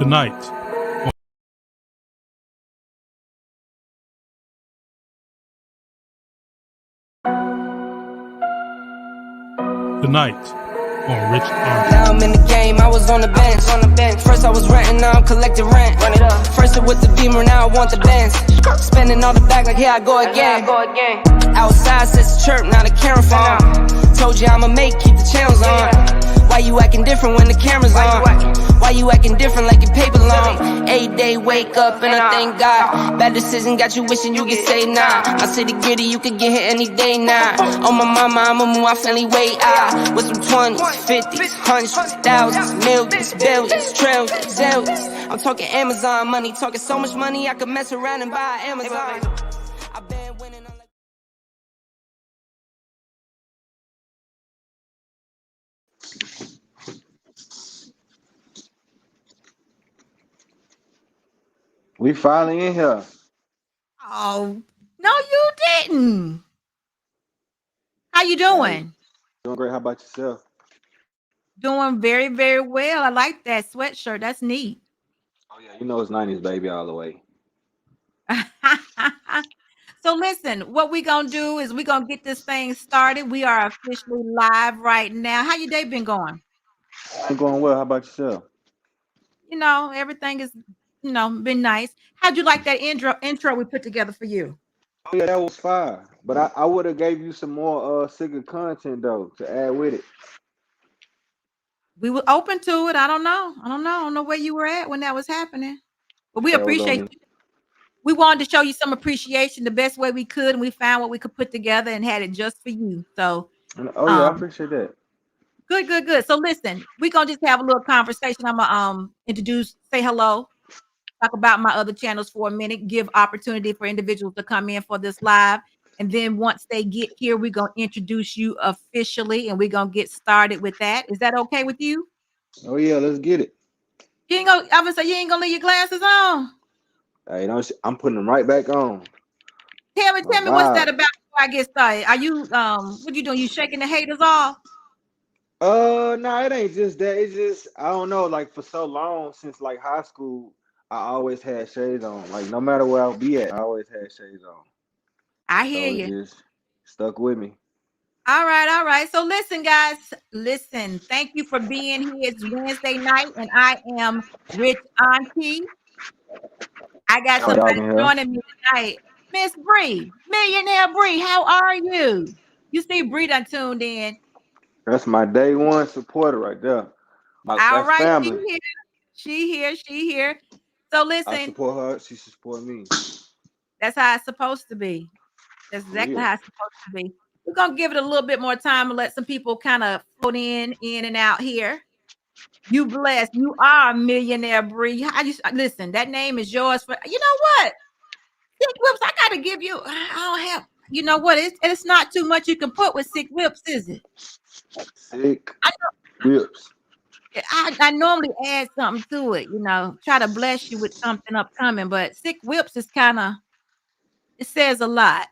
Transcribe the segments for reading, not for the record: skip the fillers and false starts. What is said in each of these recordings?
Tonight. Tonight on Rich Auntey. Now I'm in the game, I was on the bench. First I was renting, now I'm collecting rent. Run it up. First it with the Beamer, now I want the Benz. Spending all the back like here I go again. Outside says the chirp, now the camera phone. Told you I'ma make, keep the channels on. Why you acting different when the camera's on? Why you acting different like your paper long? 8 day wake up and I thank God. Bad decision got you wishing you could say nah. I say the gritty, you could get hit any day now. On my mama, I'ma move my family way out. With some 20s, 50s, hundreds, thousands, millions, billions, trillions, zillions. I'm talking Amazon money, talking so much money I could mess around and buy Amazon. I've been winning. We finally in here. Oh, no, you didn't. How you doing? Doing great. How about yourself? Doing very, very well. I like that sweatshirt. That's neat. Oh yeah, you know it's 90s baby all the way. So listen, what we gonna do is we gonna get this thing started. We are officially live right now. How your day been going? I'm going well. How about yourself? Everything is, been nice. How'd you like that intro we put together for you? Oh yeah, that was fire. But I would have gave you some more Sikk content though to add with it. We were open to it. I don't know where you were at when that was happening. But we That was appreciate on you. We wanted to show you some appreciation the best way we could, and we found what we could put together and had it just for you. So Oh yeah, I appreciate that. good. So listen, we're gonna just have a little conversation. I'm gonna say hello, talk about my other channels for a minute, give opportunity for individuals to come in for this live. And then once they get here, we're gonna introduce you officially and we're gonna get started with that. Is that okay with you? Oh yeah, let's get it. I'm gonna say you ain't gonna leave your glasses on. Hey, I'm putting them right back on. Tell me My what's that vibe. about before I get started? Are you what you doing? You shaking the haters off? No, it ain't just that. It's just I don't know. Like for so long since like high school, I always had shades on. Like no matter where I'll be at, I always had shades on. I hear So it you. just stuck with me. All right. So listen, guys, Thank you for being here. It's Wednesday night, and I am Rich Auntie. I got Oh, y'all somebody in here? joining me tonight. Miss Bree, Millionaire Bree, how are you? You see Bree done tuned in. That's my day one supporter right there. All That's right, family. She here. So I listen, support her. She should support me. that's how it's supposed to be. That's For exactly real. how it's supposed to be. We're gonna give it a little bit more time and let some people kind of float in and out here. You blessed. You are a millionaire, Bree. Listen? That name is yours for. You know what? Sick Whips. I gotta give you. I don't have. You know what? It's not too much you can put with Sick Whips, is it? Sikk I whips. I normally add something to it. Try to bless you with something upcoming. But Sick Whips is kind of. It says a lot.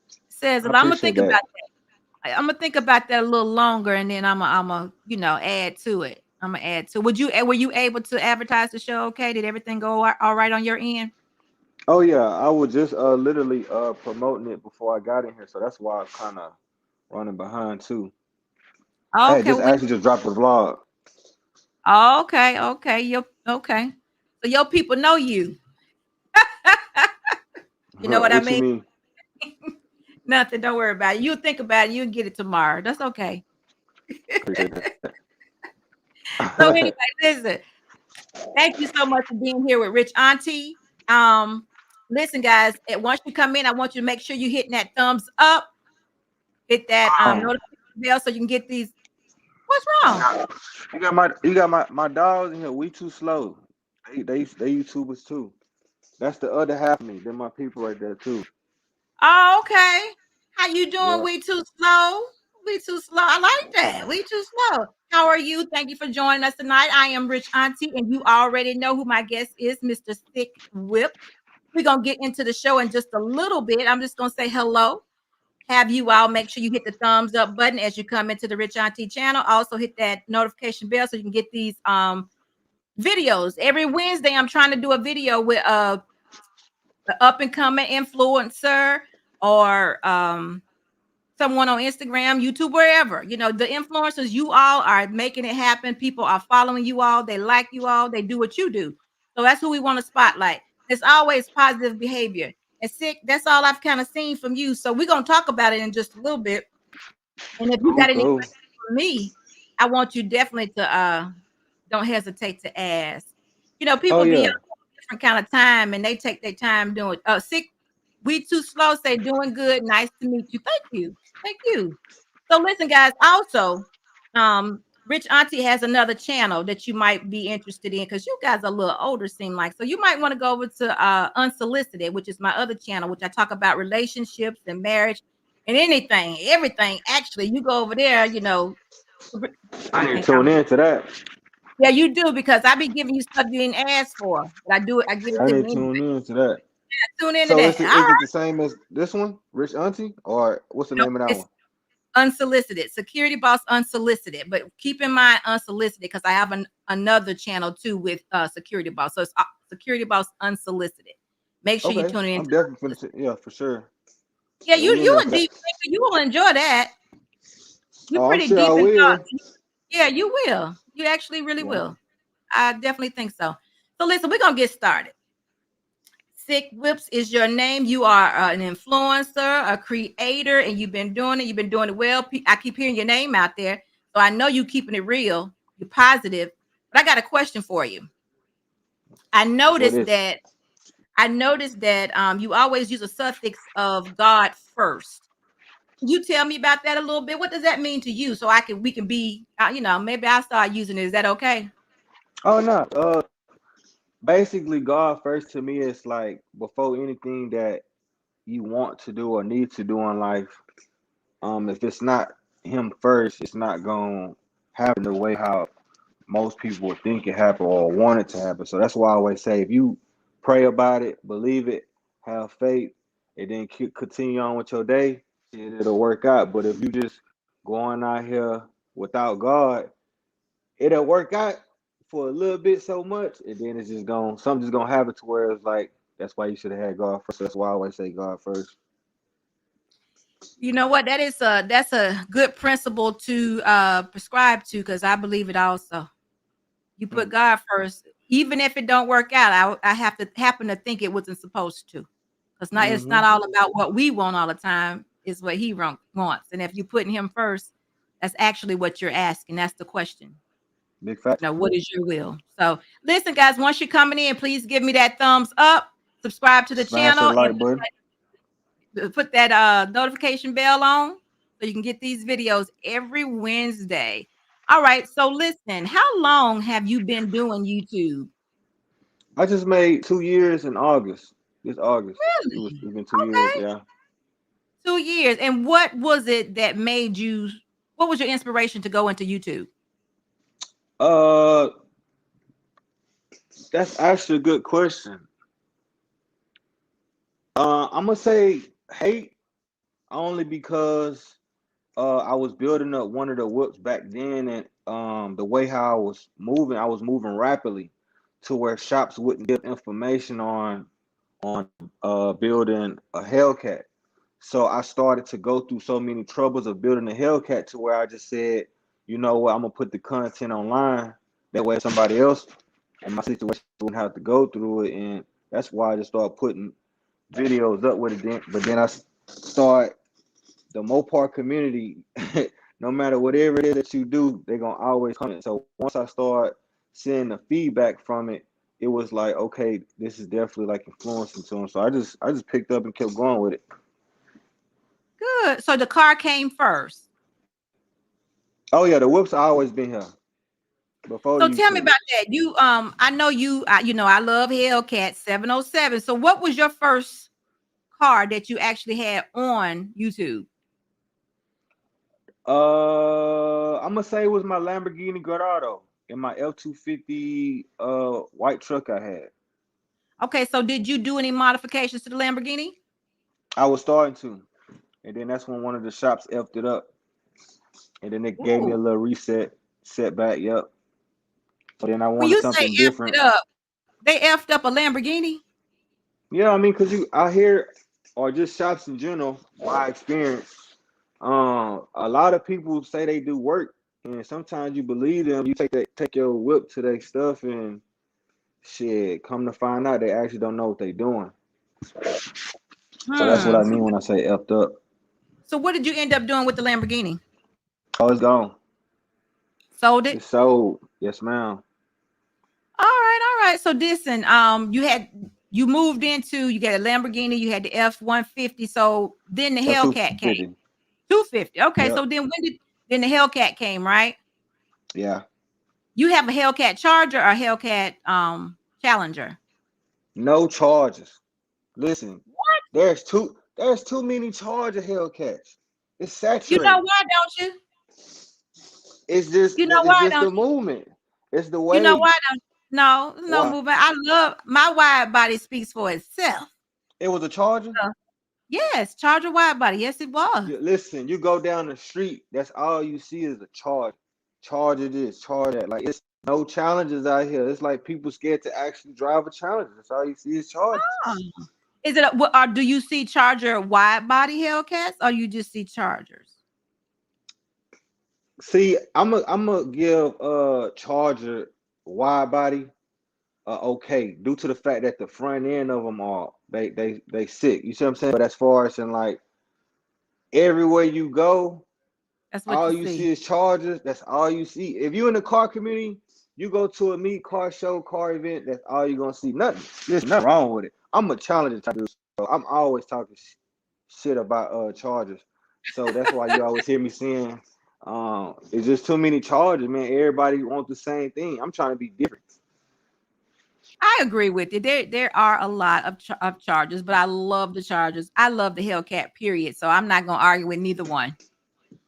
It says a I lot. I'm gonna appreciate think about that. I'm gonna think about that a little longer, and then I'm add to it. I'm gonna add to. Were you able to advertise the show? Okay, did everything go all right on your end? Oh yeah, I was just literally promoting it before I got in here, so that's why I was kind of running behind too. I had Okay, just well, actually just dropped the vlog. okay. Okay. So your people know you. You know what I What you mean? mean? Nothing. Don't worry about it. You think about it. You'll get it tomorrow. That's okay. Appreciate So anyway, that. listen. Thank you so much for being here with Rich Auntie. Listen, guys. Once you come in, I want you to make sure you're hitting that thumbs up. Hit that notification bell so you can get these. What's wrong? You got my dogs in here. We too slow. They YouTubers too. That's the other half of me. They're my people right there too. Oh, okay. How you doing? Yeah. We too slow. We too slow. I like that. We too slow. How are you? Thank you for joining us tonight. I am Rich Auntie, and you already know who my guest is, Mr. Sikk Whip. We're gonna get into the show in just a little bit. I'm just gonna say hello. Have you all make sure you hit the thumbs up button as you come into the Rich Auntie channel. Also hit that notification bell so you can get these videos. Every Wednesday, I'm trying to do a video with an up and coming influencer or someone on Instagram, YouTube, wherever. You know, the influencers, you all are making it happen. People are following you all. They like you all. They do what you do. So that's who we want to spotlight. It's always positive behavior. And Sikk, that's all I've kind of seen from you. So we're going to talk about it in just a little bit. And if you Cool, got any cool. questions for me, I want you definitely to don't hesitate to ask. You know, Oh people be on yeah. a different kind of time and they take their time doing Sikk, we too slow, say doing good. Nice to meet you. Thank you. Thank you. So listen, guys, also, Rich Auntie has another channel that you might be interested in because you guys are a little older, seem like. So you might want to go over to Unsolicited, which is my other channel, which I talk about relationships and marriage and anything, everything. Actually, you go over there, you know. I I need to can't. tune in to that. Yeah, you do because I be giving you stuff you didn't ask for, but I do it. I give it I to need you to anyway. tune in to that. Tune into So that. All is right. it the same as this one, Rich Auntie, or what's the No, name of that it's one? Unsolicited, Security Boss Unsolicited. But keep in mind Unsolicited because I have another channel too with Security Boss. So it's Security Boss Unsolicited. Make sure you Okay, tune in I'm to definitely Unsolicited. yeah, for sure. Yeah, Yeah, you we in you there a for that. deep thinker. You will enjoy that. You're Oh, I'm pretty sure I deep in will. thought. Yeah, you will. You actually really Yeah. will. I definitely think so. So listen, we're gonna get started. Sikk Whips is your name. You are an influencer, a creator, and you've been doing it. You've been doing it well. I keep hearing your name out there, so I know you keeping it real. You're positive. But I got a question for you. I What noticed is? that. I noticed that you always use a suffix of God first. Can you tell me about that a little bit? What does that mean to you? So we can be, you know, maybe I'll start using it. Is that okay? Oh no. Basically, God first to me is like before anything that you want to do or need to do in life. If it's not Him first, it's not gonna happen the way how most people would think it happen or want it to happen. So that's why I always say if you pray about it, believe it, have faith, and then continue on with your day, it'll work out. But if you just going out here without God, it'll work out for a little bit so much, and then it's just going something's gonna happen to where it's like that's why you should have had God first. That's why I always say God first. You know what? That's a good principle to prescribe to because I believe it also. You put Mm, God first, even if it don't work out. I have to happen to think it wasn't supposed to, because not it's not mm-hmm. all about what we want all the time. It's what He wants, and if you're putting Him first, that's actually what you're asking. That's the question. Big facts. Now, what is your will? So, listen, guys. Once you're coming in, please give me that thumbs up. Subscribe to the Smash that channel and like button. put that notification bell on so you can get these videos every Wednesday. All right. So, listen. How long have you been doing YouTube? I just made 2 years in August. This August. Really? It's been 2 years, Okay. yeah. 2 years. And what was it that made you, what was your inspiration to go into YouTube? Uh that's actually a good question. I'm gonna say hate only because I was building up one of the whips back then, and the way how I was moving rapidly to where shops wouldn't give information on building a Hellcat. So I started to go through so many troubles of building a Hellcat to where I just said, you know what, I'm gonna put the content online. That way somebody else in my situation wouldn't have to go through it. And that's why I just started putting videos up with it. But then I start the Mopar community, no matter whatever it is that you do, they're gonna always comment. So once I start seeing the feedback from it, it was like, okay, this is definitely like influencing to them. So I just picked up and kept going with it. Good. So the car came first. Oh yeah, the whoops always been here before the So tell me YouTube. about that. You I know you know I love Hellcat 707. So what was your first car that you actually had on YouTube? I'm gonna say it was my Lamborghini Gallardo in my F-250 white truck I had. Okay, so did you do any modifications to the Lamborghini? I was starting to, and then that's when one of the shops effed it up, and then it gave me a Ooh. little reset setback. Yep. So then I When wanted you say something effed it different. up, they effed up a Lamborghini? Yeah, I mean, cause you out here or just shops in general, my experience. A lot of people say they do work, and sometimes you believe them. You take your whip to their stuff, and shit, come to find out they actually don't know what they doing. So that's what I So, mean when I say effed up. so what did you end up doing with the Lamborghini? Oh, it's gone. Sold it? It's sold. Yes, ma'am. All right. So listen, you moved into, you got a Lamborghini, you had the F-150. So then the So Hellcat came. 250. 250. Okay, Yep. so then the Hellcat came, right? Yeah. You have a Hellcat Charger or Hellcat Challenger? No charges. Listen, What? there's too many charger Hellcats. It's You know saturated. why, don't you? You know It's why, just don't the you? movement. It's the You know why, way. don't you? No, no Why? movement. I love my wide body speaks for itself. It was a charger. Uh, yes, Charger wide body. Yes, it was. Listen, you go down the street, that's all you see is a charge. Charge it is, charge that. Like it's no challenges out here. It's like people scared to actually drive a Challenger. That's all you see is charges. Oh. Is it or do you see Charger wide body Hellcats or you just see Chargers? See, I'm gonna give Charger wide body okay due to the fact that the front end of them are they sick. You see what I'm saying? But as far as in like everywhere you go, That's what all you you see. see is Chargers. That's all you see. If you in the car community, you go to a meet car show, car event. That's all you're gonna see. Nothing. There's nothing wrong with it. I'm a challenger type dude, so I'm always talking shit about Chargers. So that's why you always hear me saying, it's just too many Chargers, man. Everybody wants the same thing. I'm trying to be different. I agree with you. There are a lot of Chargers, but I love the Chargers. I love the Hellcat, period. So I'm not gonna argue with neither one.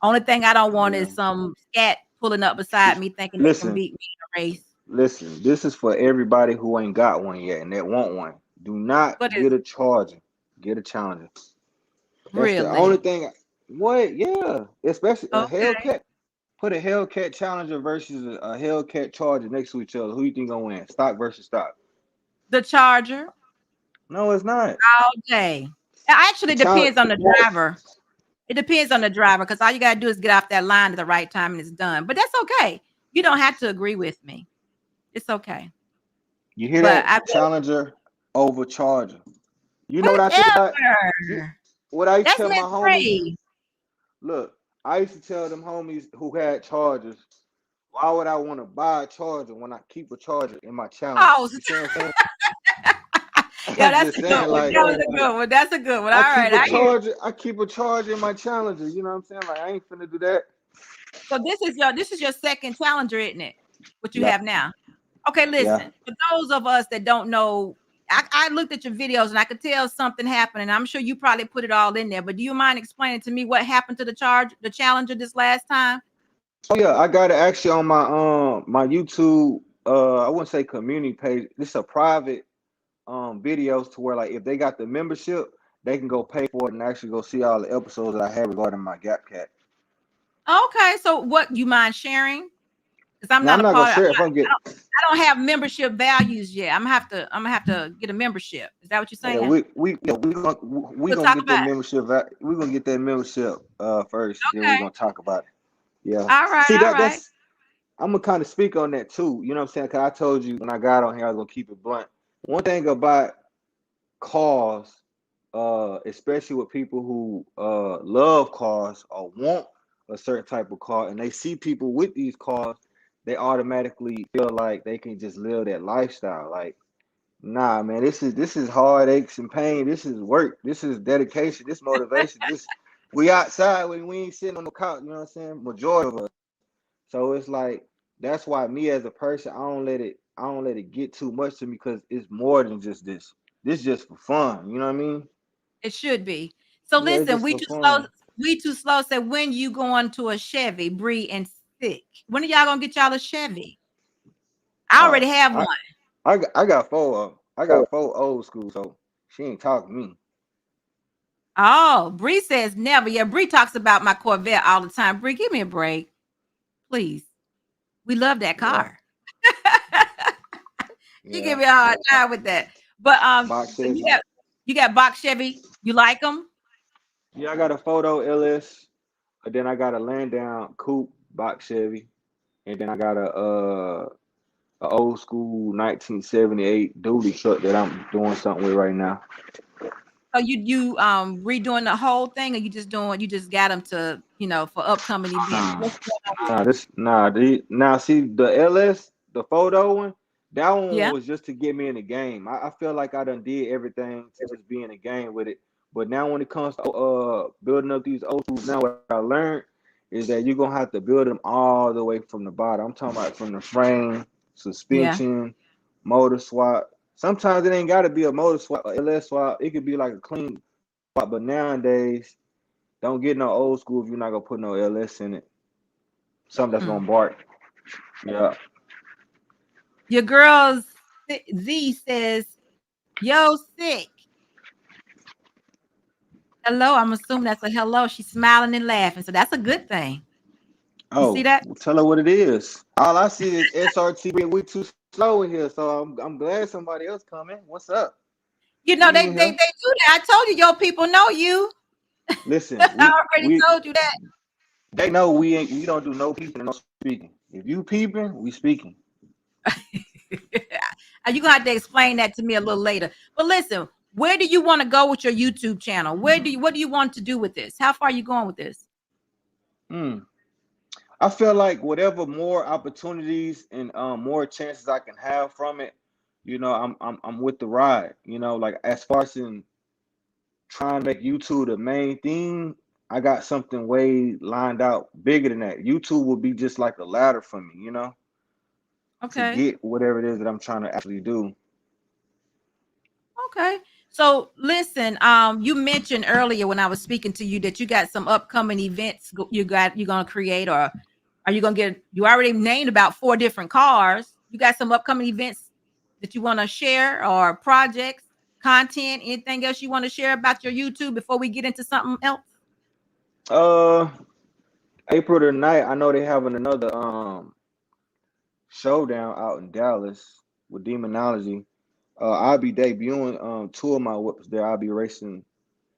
Only thing I don't want Yeah. is some scat pulling up beside me thinking they can Listen, beat me in a race. listen. This is for everybody who ain't got one yet and that want one. Do not But it's get a Charger. Get a Challenger. That's the only really thing. What? Yeah. Especially a okay. Hellcat. Put a Hellcat Challenger versus a Hellcat Charger next to each other. Who you think gonna win? Stock versus stock. The Charger No, it's not. all day. It actually The Challenger. depends on the driver. It depends on the driver because all you gotta do is get off that line at the right time and it's done. But that's okay. You don't have to agree with me. It's okay. You hear But that? Challenger over Charger. You know what I think about? whatever. What I used to That's tell my Miss homies. Brave. Look, I used to tell them homies who had Chargers, why would I want to buy a Charger when I keep a Charger in my Challenger? Oh, You see what I'm saying? yeah, I'm that's just a good saying, one. like, That was a good one. That's a good one. All right, I hear. I keep a Charger in my Challenger. You know what I'm saying? Like, I ain't finna do that. So this is your second Challenger, isn't it? What you Yeah, have now? Okay, yeah. listen. For those of us that don't know, I looked at your videos and I could tell something happened, and I'm sure you probably put it all in there. But do you mind explaining to me what happened to the Challenger this last time? Oh yeah, I got it actually on my YouTube. I wouldn't say community page. It's a private videos to where like if they got the membership, they can go pay for it and actually go see all the episodes that I have regarding my Gap Cat. Okay, so what you mind sharing? Because I'm Now not I'm a not gonna part of. share if I'm getting. I don't have membership values yet. I'm gonna have to get a membership. Is that what you're Yeah, saying? we We'll gonna talk get that about it. membership. We gonna get that membership first. Then we're Okay. gonna talk about it. Yeah. All right. See All right. that's I'm gonna kind of speak on that too. You know what I'm saying? Cause I told you when I got on here I was gonna keep it blunt. One thing about cars, especially with people who love cars or want a certain type of car, and they see people with these cars, they automatically feel like they can just live that lifestyle. Like, nah, man, this is heartaches and pain. This is work. This is dedication. This motivation. This we outside when we ain't sitting on the couch. You know what I'm saying? Majority of us. So it's like that's why me as a person, I don't let it get too much to me because it's more than just this. This just for fun. You know what I mean? It should be. So Yeah, it's listen, just we for too slow. fun. We too slow. Said when you going to a Chevy, Bree and Sikk. When are y'all gonna get y'all a Chevy? I already Oh, have one. I got four of 'em. I got four old school, so she ain't talking to me. Oh, Bree says never. Yeah, Bree talks about my Corvette all the time. Bree, give me a break, please. We love that Yeah. car. You Yeah, give me a hard time with that. But box so Chevy. you got box Chevy. You like them? Yeah, I got a photo LS, and then I got a land down coupe box Chevy, and then I got a old school 1978 dually truck that I'm doing something with right now. So you redoing the whole thing, or you just got them to for upcoming events? Nah, What's going on with nah, it? this nah. Now see the LS, the photo one. That one Yeah. was just to get me in the game. I feel like I done did everything to just be in the game with it. But now when it comes to building up these old schools, now what I learned is that you're gonna have to build them all the way from the bottom. I'm talking about from the frame, Yeah. suspension, motor swap. Sometimes it ain't gotta be a motor swap, a LS swap. It could be like a clean swap. But nowadays, don't get no old school if you're not gonna put no LS in it. Something that's Mm. gonna bark. Yeah. Your girl Z says, "Yo, Sikk. Hello." I'm assuming that's a hello. She's smiling and laughing, so that's a good thing. You see Oh, that? well, tell her what it is. All I see is SRT, but we too slow in here, so I'm glad somebody else coming. What's up? You know We they in they here. they do that. I told you, your people know you. Listen, I already told you that. they know we don't do no peeping and no speaking. If you peeping, we speaking. You're gonna have to explain that to me a little later. But listen, where do you want to go with your YouTube channel? What do you want to do with this? How far are you going with this? Hmm. I feel like whatever more opportunities and more chances I can have from it, I'm with the ride. Like as far as in trying to make YouTube the main thing, I got something way lined out bigger than that. YouTube will be just like a ladder for me, to Okay. get whatever it is that I'm trying to actually do. Okay. So listen, you mentioned earlier when I was speaking to you that you got some upcoming events you're gonna create, or are you gonna get? You already named about 4 different cars. You got some upcoming events that you want to share, or projects, content, anything else you want to share about your YouTube before we get into something else? Uh, April the night, I know they having another showdown out in Dallas with Demonology. I'll be debuting two of my whips there. I'll be racing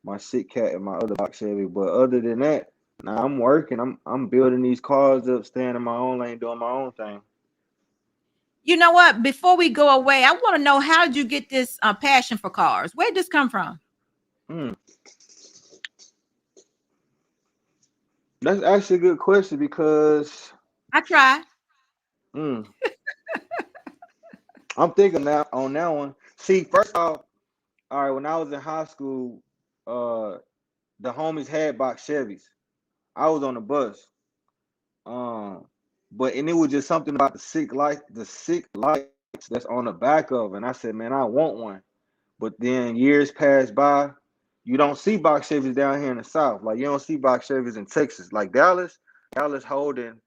my Sikk Cat and my other box Chevy. But other than that, nah, I'm working. I'm building these cars up, staying in my own lane, doing my own thing. You know what? Before we go away, I want to know, how did you get this passion for cars? Where did this come from? Hmm. That's actually a good question because I try. hmm, I'm thinking now on that one. See, first off, all right, when I was in high school, uh, the homies had box Chevys. I was on the bus. Um, and it was just something about the Sikk lights that's on the back of, and I said, man, I want one. But then years passed by, you don't see box Chevys down here in the South. Like you don't see box Chevys in Texas, like Dallas holding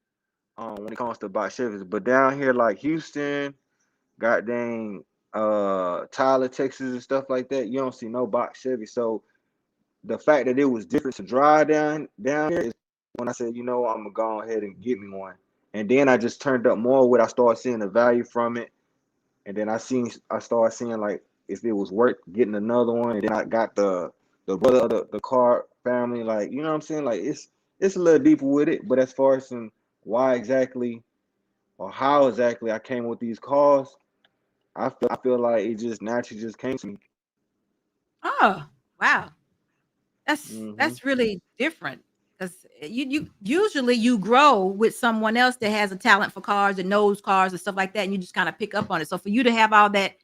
when it comes to box Chevys. But down here, like Houston, god dang, Tyler, Texas, and stuff like that, you don't see no box Chevy. So the fact that it was different to drive down here is when I said, I'm gonna go ahead and get me one. And then I just turned up more with I started seeing the value from it. And then I started seeing like if it was worth getting another one. And then I got the brother of the car family, like, you know what I'm saying? Like it's a little deeper with it, but as far as in why exactly or how exactly I came with these cars, I feel like it just naturally just came to me. Oh, wow. That's Hmm. that's really different, because you usually you grow with someone else that has a talent for cars and knows cars and stuff like that, and you just kind of pick up on it. So for you to have all that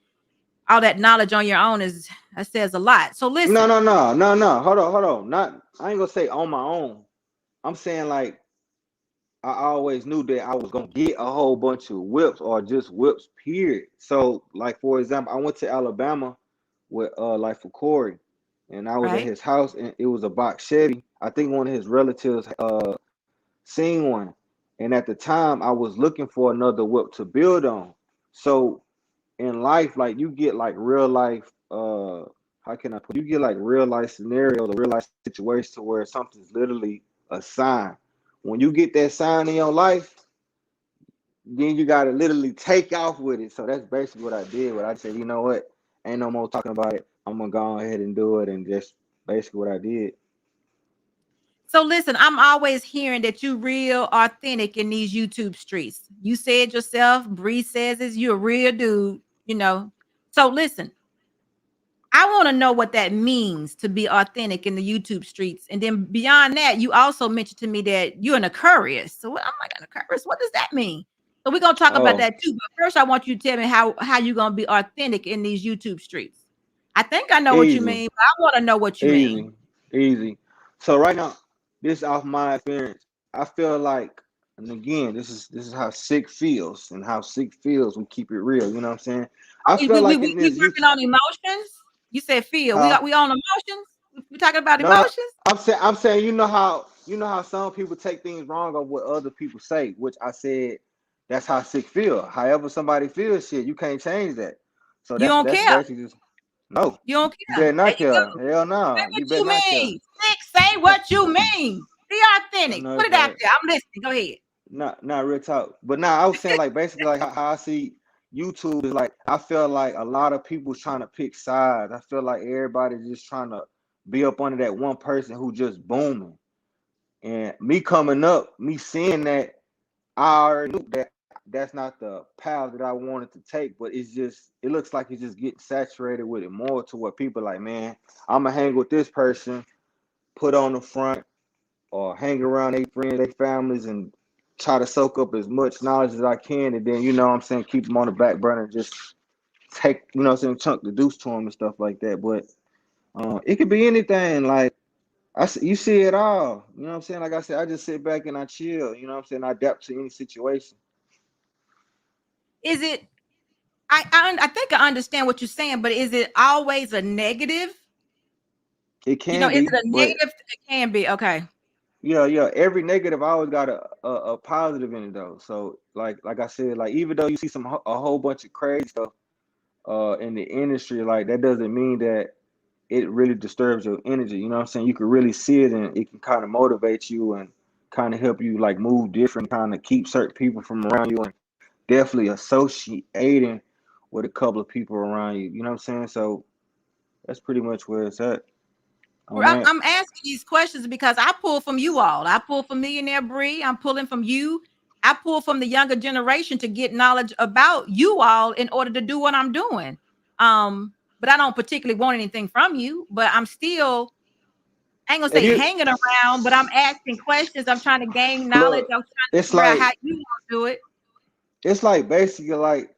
knowledge on your own, that says a lot. So No, listen, no, no, no, no. Hold on. Not I ain't gonna say on my own. I'm saying like I always knew that I was gonna get a whole bunch of whips or just whips, period. So, like for example, I went to Alabama with like for Corey, and I was at right? his house, and it was a box Chevy. I think one of his relatives seen one, and at the time I was looking for another whip to build on. So in life, like you get like real life how can I put, you get like real life scenarios or real life situations to where something's literally a sign. When you get that sign in your life, then you gotta literally take off with it. So that's basically what I did. What I said, you know what? Ain't no more talking about it. I'm gonna go ahead and do it, and just basically what I did. So listen, I'm always hearing that you real authentic in these YouTube streets. You said yourself, Bree says is you a real dude, you know. So listen, I want to know what that means to be authentic in the YouTube streets. And then beyond that, you also mentioned to me that you're an Aquarius. So I'm like, an Aquarius, what does that mean? So we're gonna talk about Oh, that too. But first, I want you to tell me how you're gonna be authentic in these YouTube streets. I think I know what you easy, mean, but I want to know what you mean. easy, easy. So right now, this off my experience, I feel like, and again, this is how Sikk feels, and how Sikk feels. We keep it real. You know what I'm saying? I We feel we we like we in we this working YouTube, on emotions. You said feel. huh? We on emotions. We talking about No, emotions. I'm saying you know how some people take things wrong of what other people say, which I said that's how Sikk feel. However somebody feels, shit, you can't change that. So You that's don't that's care. basically just no. You don't You care. better There not you care. go. Hell Say no. what You better you not care. mean. Nick, say what you mean. Be I authentic. know Put it's it out right. there. I'm listening. Go ahead. Not real talk. But now I was saying like basically like how I see YouTube is like I feel like a lot of people trying to pick sides. I feel like everybody's just trying to be up under that one person who just booming. And me coming up, me seeing that, I already knew that that's not the path that I wanted to take, but it looks like it's just getting saturated with it more to where people like, man, I'm gonna hang with this person, put on the front, or hang around their friends, their families, and try to soak up as much knowledge as I can, and then you know what I'm saying, keep them on the back burner, and just take, you know what I'm saying, chunk the deuce to them and stuff like that. But it could be anything. Like you see it all. You know what I'm saying? Like I said, I just sit back and I chill. You know what I'm saying? I adapt to any situation. Is it? I think I understand what you're saying, but is it always a negative? It You know, can is it be, a but negative? It can be. Okay. yeah. Every negative always got a positive in it though. So like I said, like even though you see a whole bunch of crazy stuff in the industry, like that doesn't mean that it really disturbs your energy. You know what I'm saying? You can really see it, and it can kind of motivate you and kind of help you like move different, kind of keep certain people from around you, and definitely associating with a couple of people around you. You know what I'm saying? So that's pretty much where it's at on that. I'm asking these questions because I pull from you all. I pull from Millionaire Bree. I'm pulling from you. I pull from the younger generation to get knowledge about you all in order to do what I'm doing. But I don't particularly want anything from you. But I'm still, I ain't gonna If say you hanging around, but I'm asking questions. I'm trying to gain knowledge. look, I'm trying to it's figure out like how you want to do it. it's like basically like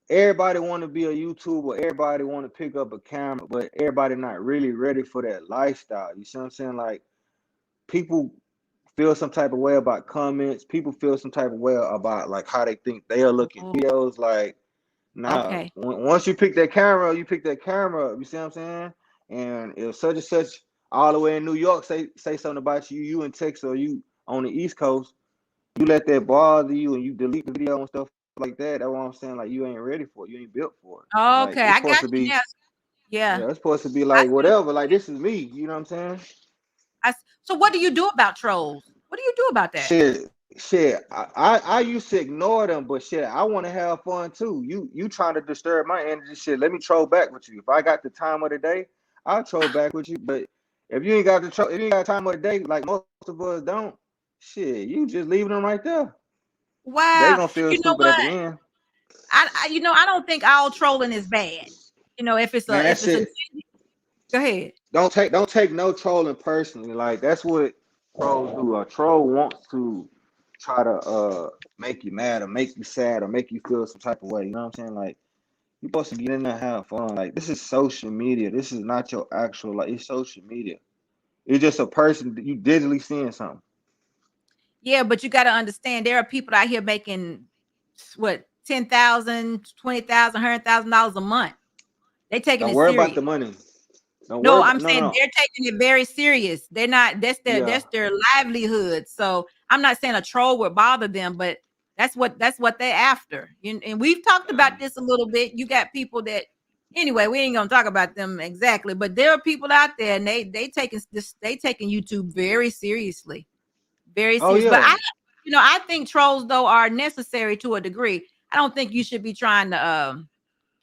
everybody want to be a YouTuber, everybody want to pick up a camera, but everybody not really ready for that lifestyle. You see what I'm saying? Like people feel some type of way about comments. People feel some type of way about like how they think they'll look in Oh, videos. Like, nah, okay. once you pick that camera, you pick that camera up. You see what I'm saying? And if such and such all the way in New York say something about you, you in Texas or you on the East Coast, you let that bother you and you delete the video and stuff like that. That's what I'm saying. Like you ain't ready for it. You ain't built for it. Like Okay, it's I supposed got to you be, now. Yeah. yeah, it's supposed to be I like see. whatever. Like this is me. You know what I'm saying? So what do you do about trolls? What do you do about that? Shit. I used to ignore them, but shit, I want to have fun too. You trying to disturb my energy? Shit, let me troll back with you. If I got the time of the day, I'll troll back with you. But if you ain't got if you ain't got time of the day, like most of us don't, shit, you just leaving them right there. They Wow. gonna feel You know stupid at the what? end. I don't think all trolling is bad. You know, Man, that if it's a shit. go ahead. Don't take no trolling personally. Like that's what trolls do. A troll wants to try to make you mad or make you sad or make you feel some type of way. You know what I'm saying? Like you're supposed to get in there and have fun. Like this is social media. This is not your actual like it's social media. It's just a person that you digitally seeing something. Yeah, but you got to understand there are people out here making what 10,000, 20,000, $100,000 a month. They taking Don't it worry about serious. the money. Don't worry No, about I'm no no saying no. they're taking it very serious. They're not. Yeah. That's their livelihood. So I'm not saying a troll would bother them, but that's what they're after. And we've talked about this a little bit. You got people that anyway. We ain't gonna talk about them exactly, but there are people out there, and they taking YouTube very seriously, very Oh serious. But yeah. I think trolls though are necessary to a degree. I don't think you should be trying to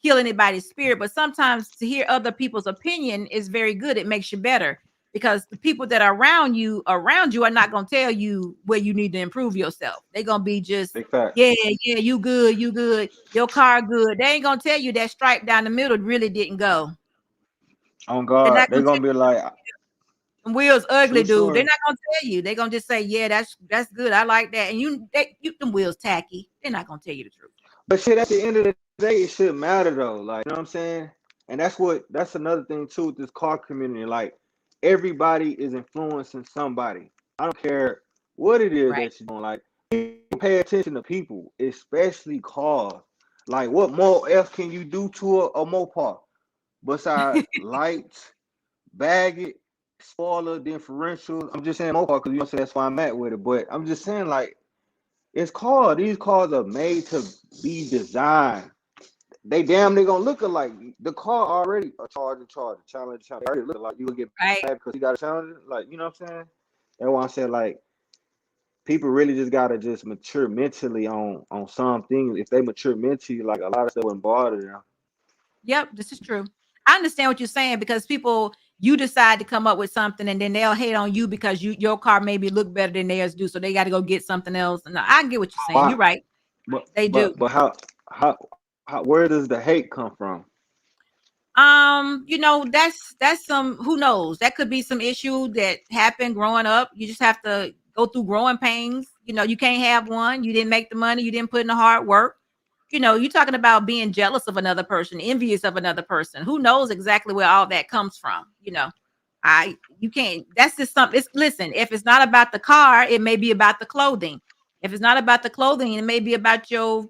kill anybody's spirit, but sometimes to hear other people's opinion is very good. It makes you better because the people that are around you are not going to tell you where you need to improve yourself. They're going to be just, Big fact. yeah, you good, your car good. They ain't going to tell you that stripe down the middle really didn't go. On They're God, not they're going to gonna be like, tell wheels ugly, true dude. They're story. not going to tell you. They're going to just say, yeah, that's good. I like that. And them wheels tacky. They're not going to tell you the truth. But shit, at the end of the day, it shouldn't matter though. Like, you know what I'm saying? And that's another thing too with this car community. Like, everybody is influencing somebody. I don't care what it is Right. that you're doing. Like, people pay attention to people, especially cars. Like, what more else can you do to a Mopar besides lights, bag it, spoiler, differentials? I'm just saying Mopar because you know what I'm saying, that's why I'm at with it. But I'm just saying, like, it's cars. These cars are made to be designed. They damn near gonna look alike. The car already a challenge. They already look like you will get Right. mad because you got a challenge. Like, you know what I'm saying? That's why I said, like, people really just gotta just mature mentally on some things. If they mature mentally, like, a lot of stuff wouldn't bother them. Yep, this is true. I understand what you're saying because people, you decide to come up with something and then they'll hate on you because your car maybe look better than theirs do, so they got to go get something else. And I get what you're saying. You're Why? right. But They do. but but how how where does the hate come from? That's some, who knows? That could be some issue that happened growing up. You just have to go through growing pains. You can't have one. You didn't make the money, you didn't put in the hard work. You're talking about being jealous of another person, envious of another person. Who knows exactly where all that comes from? You can't, that's just something. Listen, if it's not about the car, it may be about the clothing. If it's not about the clothing, it may be about your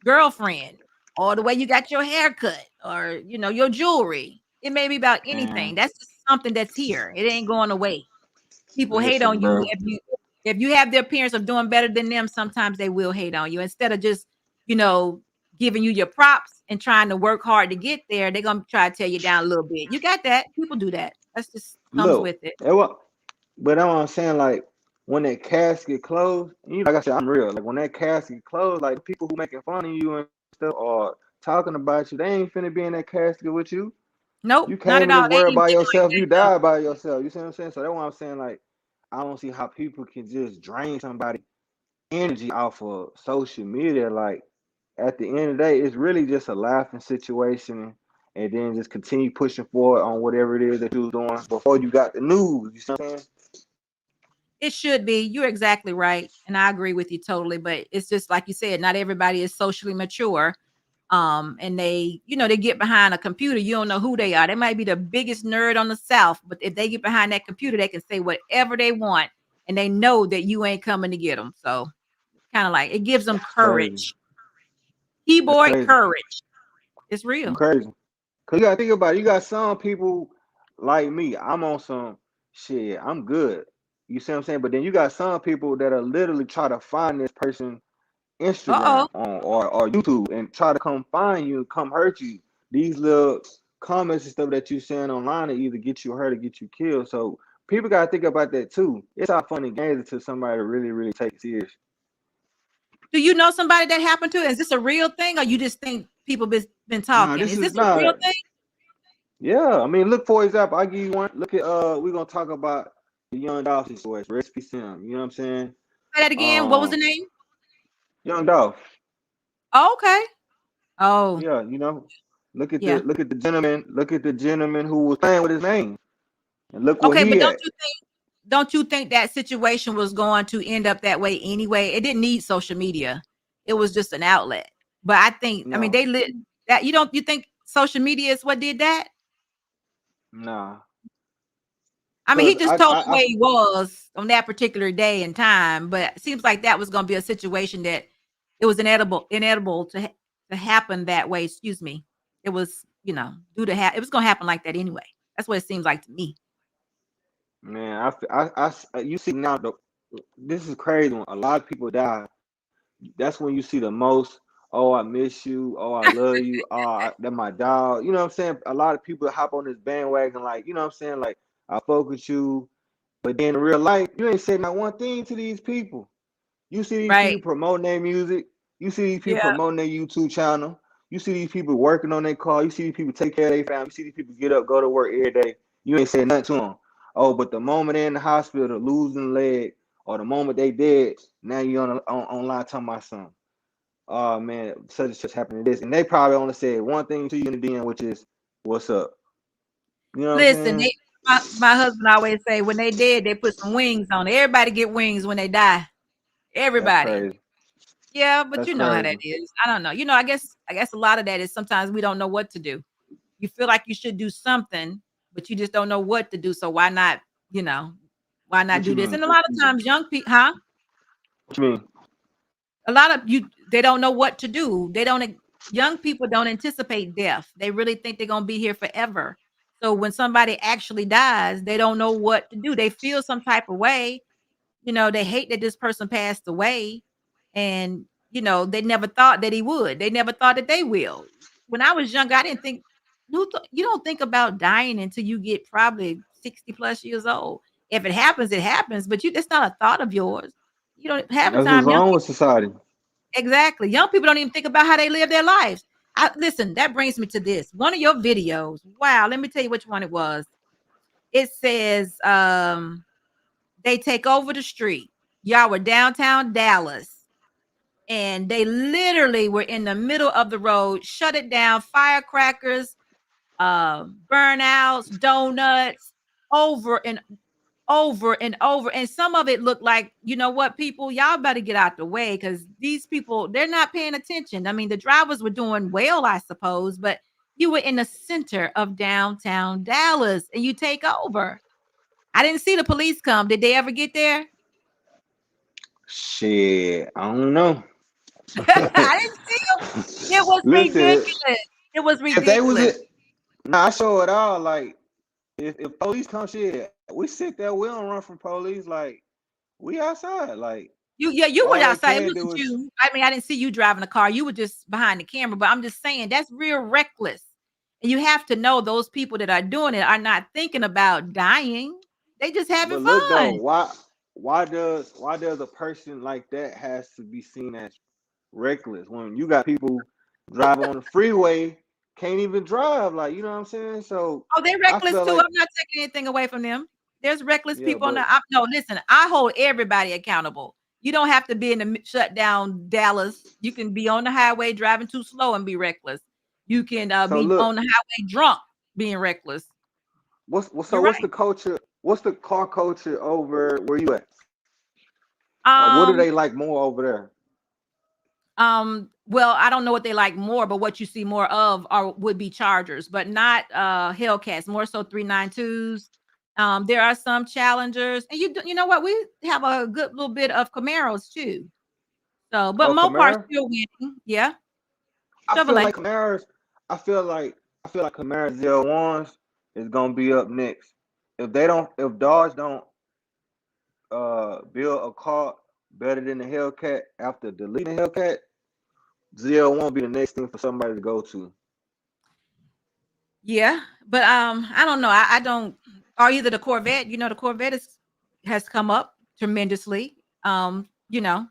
girlfriend, or the way you got your hair cut, or your jewelry. It may be about anything. Man, That's just something that's here. It ain't going away. People hate listen, on you bro. if you have the appearance of doing better than them. Sometimes they will hate on you instead of just you know giving you your props and trying to work hard to get there. They're gonna try to tear you down a little bit. You got that. People do that. That's just comes Look, with it. but that's what I'm saying. Like, when that casket closed, like I said, I'm real. Like, when that casket closed, like, people who making fun of you and stuff or talking about you, they ain't finna be in that casket with you. Nope, You not came at in this all. They ain't world even by thinking like yourself. that You though. died by yourself. You see what I'm saying? So that's why I'm saying, like, I don't see how people can just drain somebody energy off of social media. Like, at the end of the day, it's really just a laughing situation, and then just continue pushing forward on whatever it is that you was doing before you got the news. You see what I'm saying? It should be. You're exactly right, and I agree with you totally. But it's just like you said, not everybody is socially mature. And they get behind a computer. You don't know who they are. They might be the biggest nerd on the South, but if they get behind that computer, they can say whatever they want, and they know that you ain't coming to get them. So kind of like it gives them That's crazy. courage. That's Keyboard crazy. courage. It's I'm real. crazy. Cause you gotta think about it. You got some people like me. I'm on some shit. I'm good. You see what I'm saying? But then you got some people that are literally try to find this person Uh-oh. Instagram on or YouTube and try to come find you, come hurt you. These little comments and stuff that you saying online to either get you hurt or get you killed. So people gotta think about that too. It's all fun and games until somebody really, really take it serious. Do you know somebody that happened to? Is this a real thing, or you just think people been Nah, talking? this Is is this a real not. thing? Yeah, I mean, look, for example, I give you one. Look at we're gonna talk about the Young Dolph situation. Recipe Sim. You know what I'm saying? Say that again. What was the Um, name? Young Dolph. Oh, okay. Oh, Yeah, look at yeah. the gentleman. Look at the gentleman who was playing with his name, and look where Okay, but he don't at. you think? Don't you think that situation was going to end up that way anyway? It didn't need social media. It was just an outlet. But I mean, No, they lit that. You think social media is what did that? nah, I mean, he cause just told the way he was on that particular day and time, but it seems like that was going to be a situation that it was inedible to happen that way. Excuse me. It was, due to it was going to happen like that anyway. That's what it seems like to me. man, you see now this is crazy. When a lot of people die, that's when you see the most. Oh, I miss you. Oh, I love you. Oh, that my dog. You know what I'm saying? A lot of people hop on this bandwagon, like, you know what I'm saying? Like, I fuck with you. But then in real life, you ain't saying not one thing to these people. You see these Right. people promoting their music. You see these people Yeah. promoting their YouTube channel. You see these people working on their car. You see these people take care of their family. You see these people get up, go to work every day. You ain't saying nothing to them. Oh, but the moment they're in the hospital, losing a leg, or the moment they dead, now you on online talking about something. Oh man, such and such happened to this, and they probably only said one thing to you in the DM, which is "What's up?" You know what I'm Listen, saying? my husband always say when they dead, they put some wings on it. Everybody get wings when they die. That's Everybody. crazy. Yeah, but That's you know how that crazy. is. I don't know. I guess a lot of that is sometimes we don't know what to do. You feel like you should do something, but you just don't know what to do. So why not, why not What do you this? mean? And a lot of times young people, huh? What you mean? A lot of they don't know what to do. Young people don't anticipate death. They really think they're gonna be here forever. So when somebody actually dies, they don't know what to do. They feel some type of way. They hate that this person passed away, and they never thought that he would. They never thought that they will. When I was younger, I didn't think you don't think about dying until you get probably 60 plus years old. If it happens, it happens, but it's not a thought of yours. You don't half the That's what's time young wrong with people. society. Exactly. Young people don't even think about how they live their lives. Listen, that brings me to this. One of your videos. Wow, let me tell you which one it was. It says they take over the street. Y'all were downtown Dallas, and they literally were in the middle of the road, shut it down, firecrackers, burnouts, donuts, over and over and over. And some of it looked like, you know what, people, y'all better get out the way because these people, they're not paying attention. I mean, the drivers were doing well, I suppose, but you were in the center of downtown Dallas and you take over. I didn't see the police come. Did they ever get there? Shit, I don't know. I didn't see them. It was Listen, ridiculous. It was if they was ridiculous. it, nah, I show it all. Like, if police come, shit, we sit there. We don't run from police. Like, we outside. Like, You were all they outside. It can wasn't do is, you. I mean, I didn't see you driving a car. You were just behind the camera. But I'm just saying that's real reckless. And you have to know those people that are doing it are not thinking about dying. They just having but look though, fun. why does a person like that has to be seen as reckless when you got people driving on the freeway can't even drive? Like, you know what I'm saying? So Oh, they're I reckless feel too. like, I'm not taking anything away from them. There's reckless yeah, people on but no, listen, I hold everybody accountable. You don't have to be in the shut down Dallas. You can be on the highway driving too slow and be reckless. You can so be look, on the highway drunk being reckless. what's You're what's right. the culture? What's the car culture over where you at? Like, what do Um, they like more over there? well, I don't know what they like more, but what you see more of are would be Chargers, but not Hellcats, more so 392s. There are some Challengers, and you know what? We have a good little bit of Camaros too. So, but Oh, Mopar's Camaro. still winning. Yeah. I feel Chevrolet. like Camaros. I feel like Camaro zero ones is gonna be up next. If Dodge don't build a car better than the Hellcat after deleting the Hellcat, zero one be the next thing for somebody to go to. Yeah. But I don't know. I don't or either the Corvette, the Corvette has come up tremendously. You know,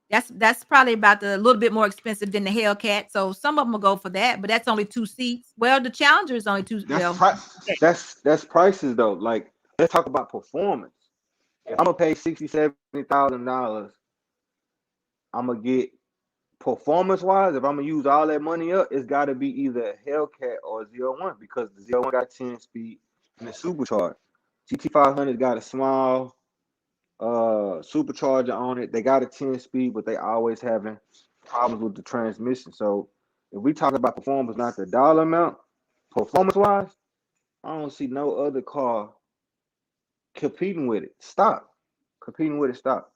that's probably about a little bit more expensive than the Hellcat. So some of them will go for that, but that's only 2 seats. Well, the Challenger is only 2 That's well, pri- okay. that's prices though. Like, let's talk about performance. If I'm gonna pay $60,000, $70,000, I'm gonna get performance wise. If I'm gonna use all that money up, it's got to be either a Hellcat or zero one because the zero one got 10 speed and it's supercharged. GT500 got a small supercharger on it. They got a 10 speed, but they always having problems with the transmission. So if we talk about performance, not the dollar amount, performance wise, I don't see no other car competing with it. Stop competing with it. Stop.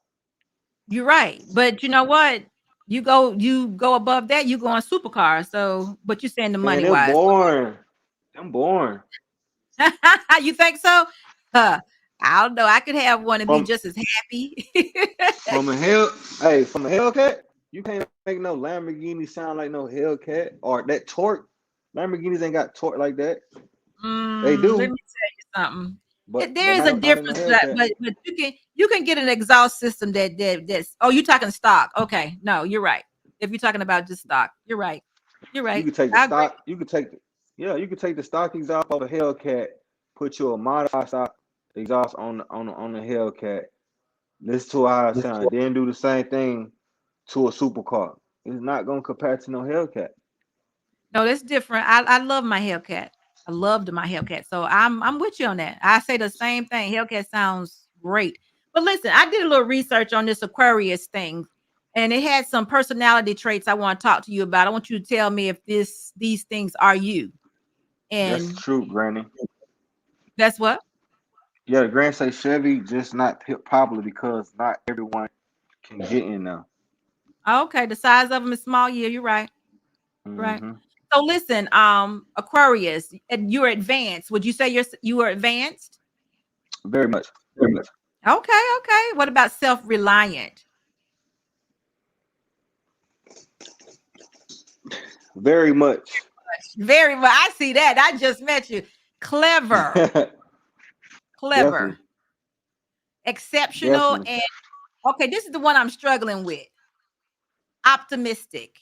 You're right. But you know what? You go above that, you go on supercar. So, but you're saying the Man, money they're wise. boring. I'm boring. You think so? Huh. I don't know. I could have one and be From just as happy. from a hell, hey, from a Hellcat, you can't make no Lamborghini sound like no Hellcat or that torque. Lamborghinis ain't got torque like that. They Let do. me tell you something. but There is a not in the difference, but Hellcat. you can get an exhaust system that's. Oh, you're talking stock. Okay, no, you're right. If you're talking about just stock, you're right. You're You right. could take the I agree. stock. You could take the stock exhaust off a Hellcat, put you a modified stock exhaust on the Hellcat. Listen to how it sounds. Then do the same thing to a supercar. It's not gonna compare to no Hellcat. No, that's different. I love my Hellcat. I loved my Hellcat. So I'm with you on that. I say the same thing. Hellcat sounds great. But listen, I did a little research on this Aquarius thing, and it had some personality traits I want to talk to you about. I want you to tell me if these things are you. That's And true, Granny. that's what? Yeah, the Grand say Chevy just not popular because not everyone can get in now. Okay, the size of them is small. Yeah, you're right. Right. Hmm. So listen, Aquarius, and you're advanced. Would you say you are advanced? Very much. Okay, okay. What about self-reliant? Very much. Very well. I see that. I just met you. Clever, clever, Definitely. exceptional, Definitely. and okay, this is the one I'm struggling with. Optimistic.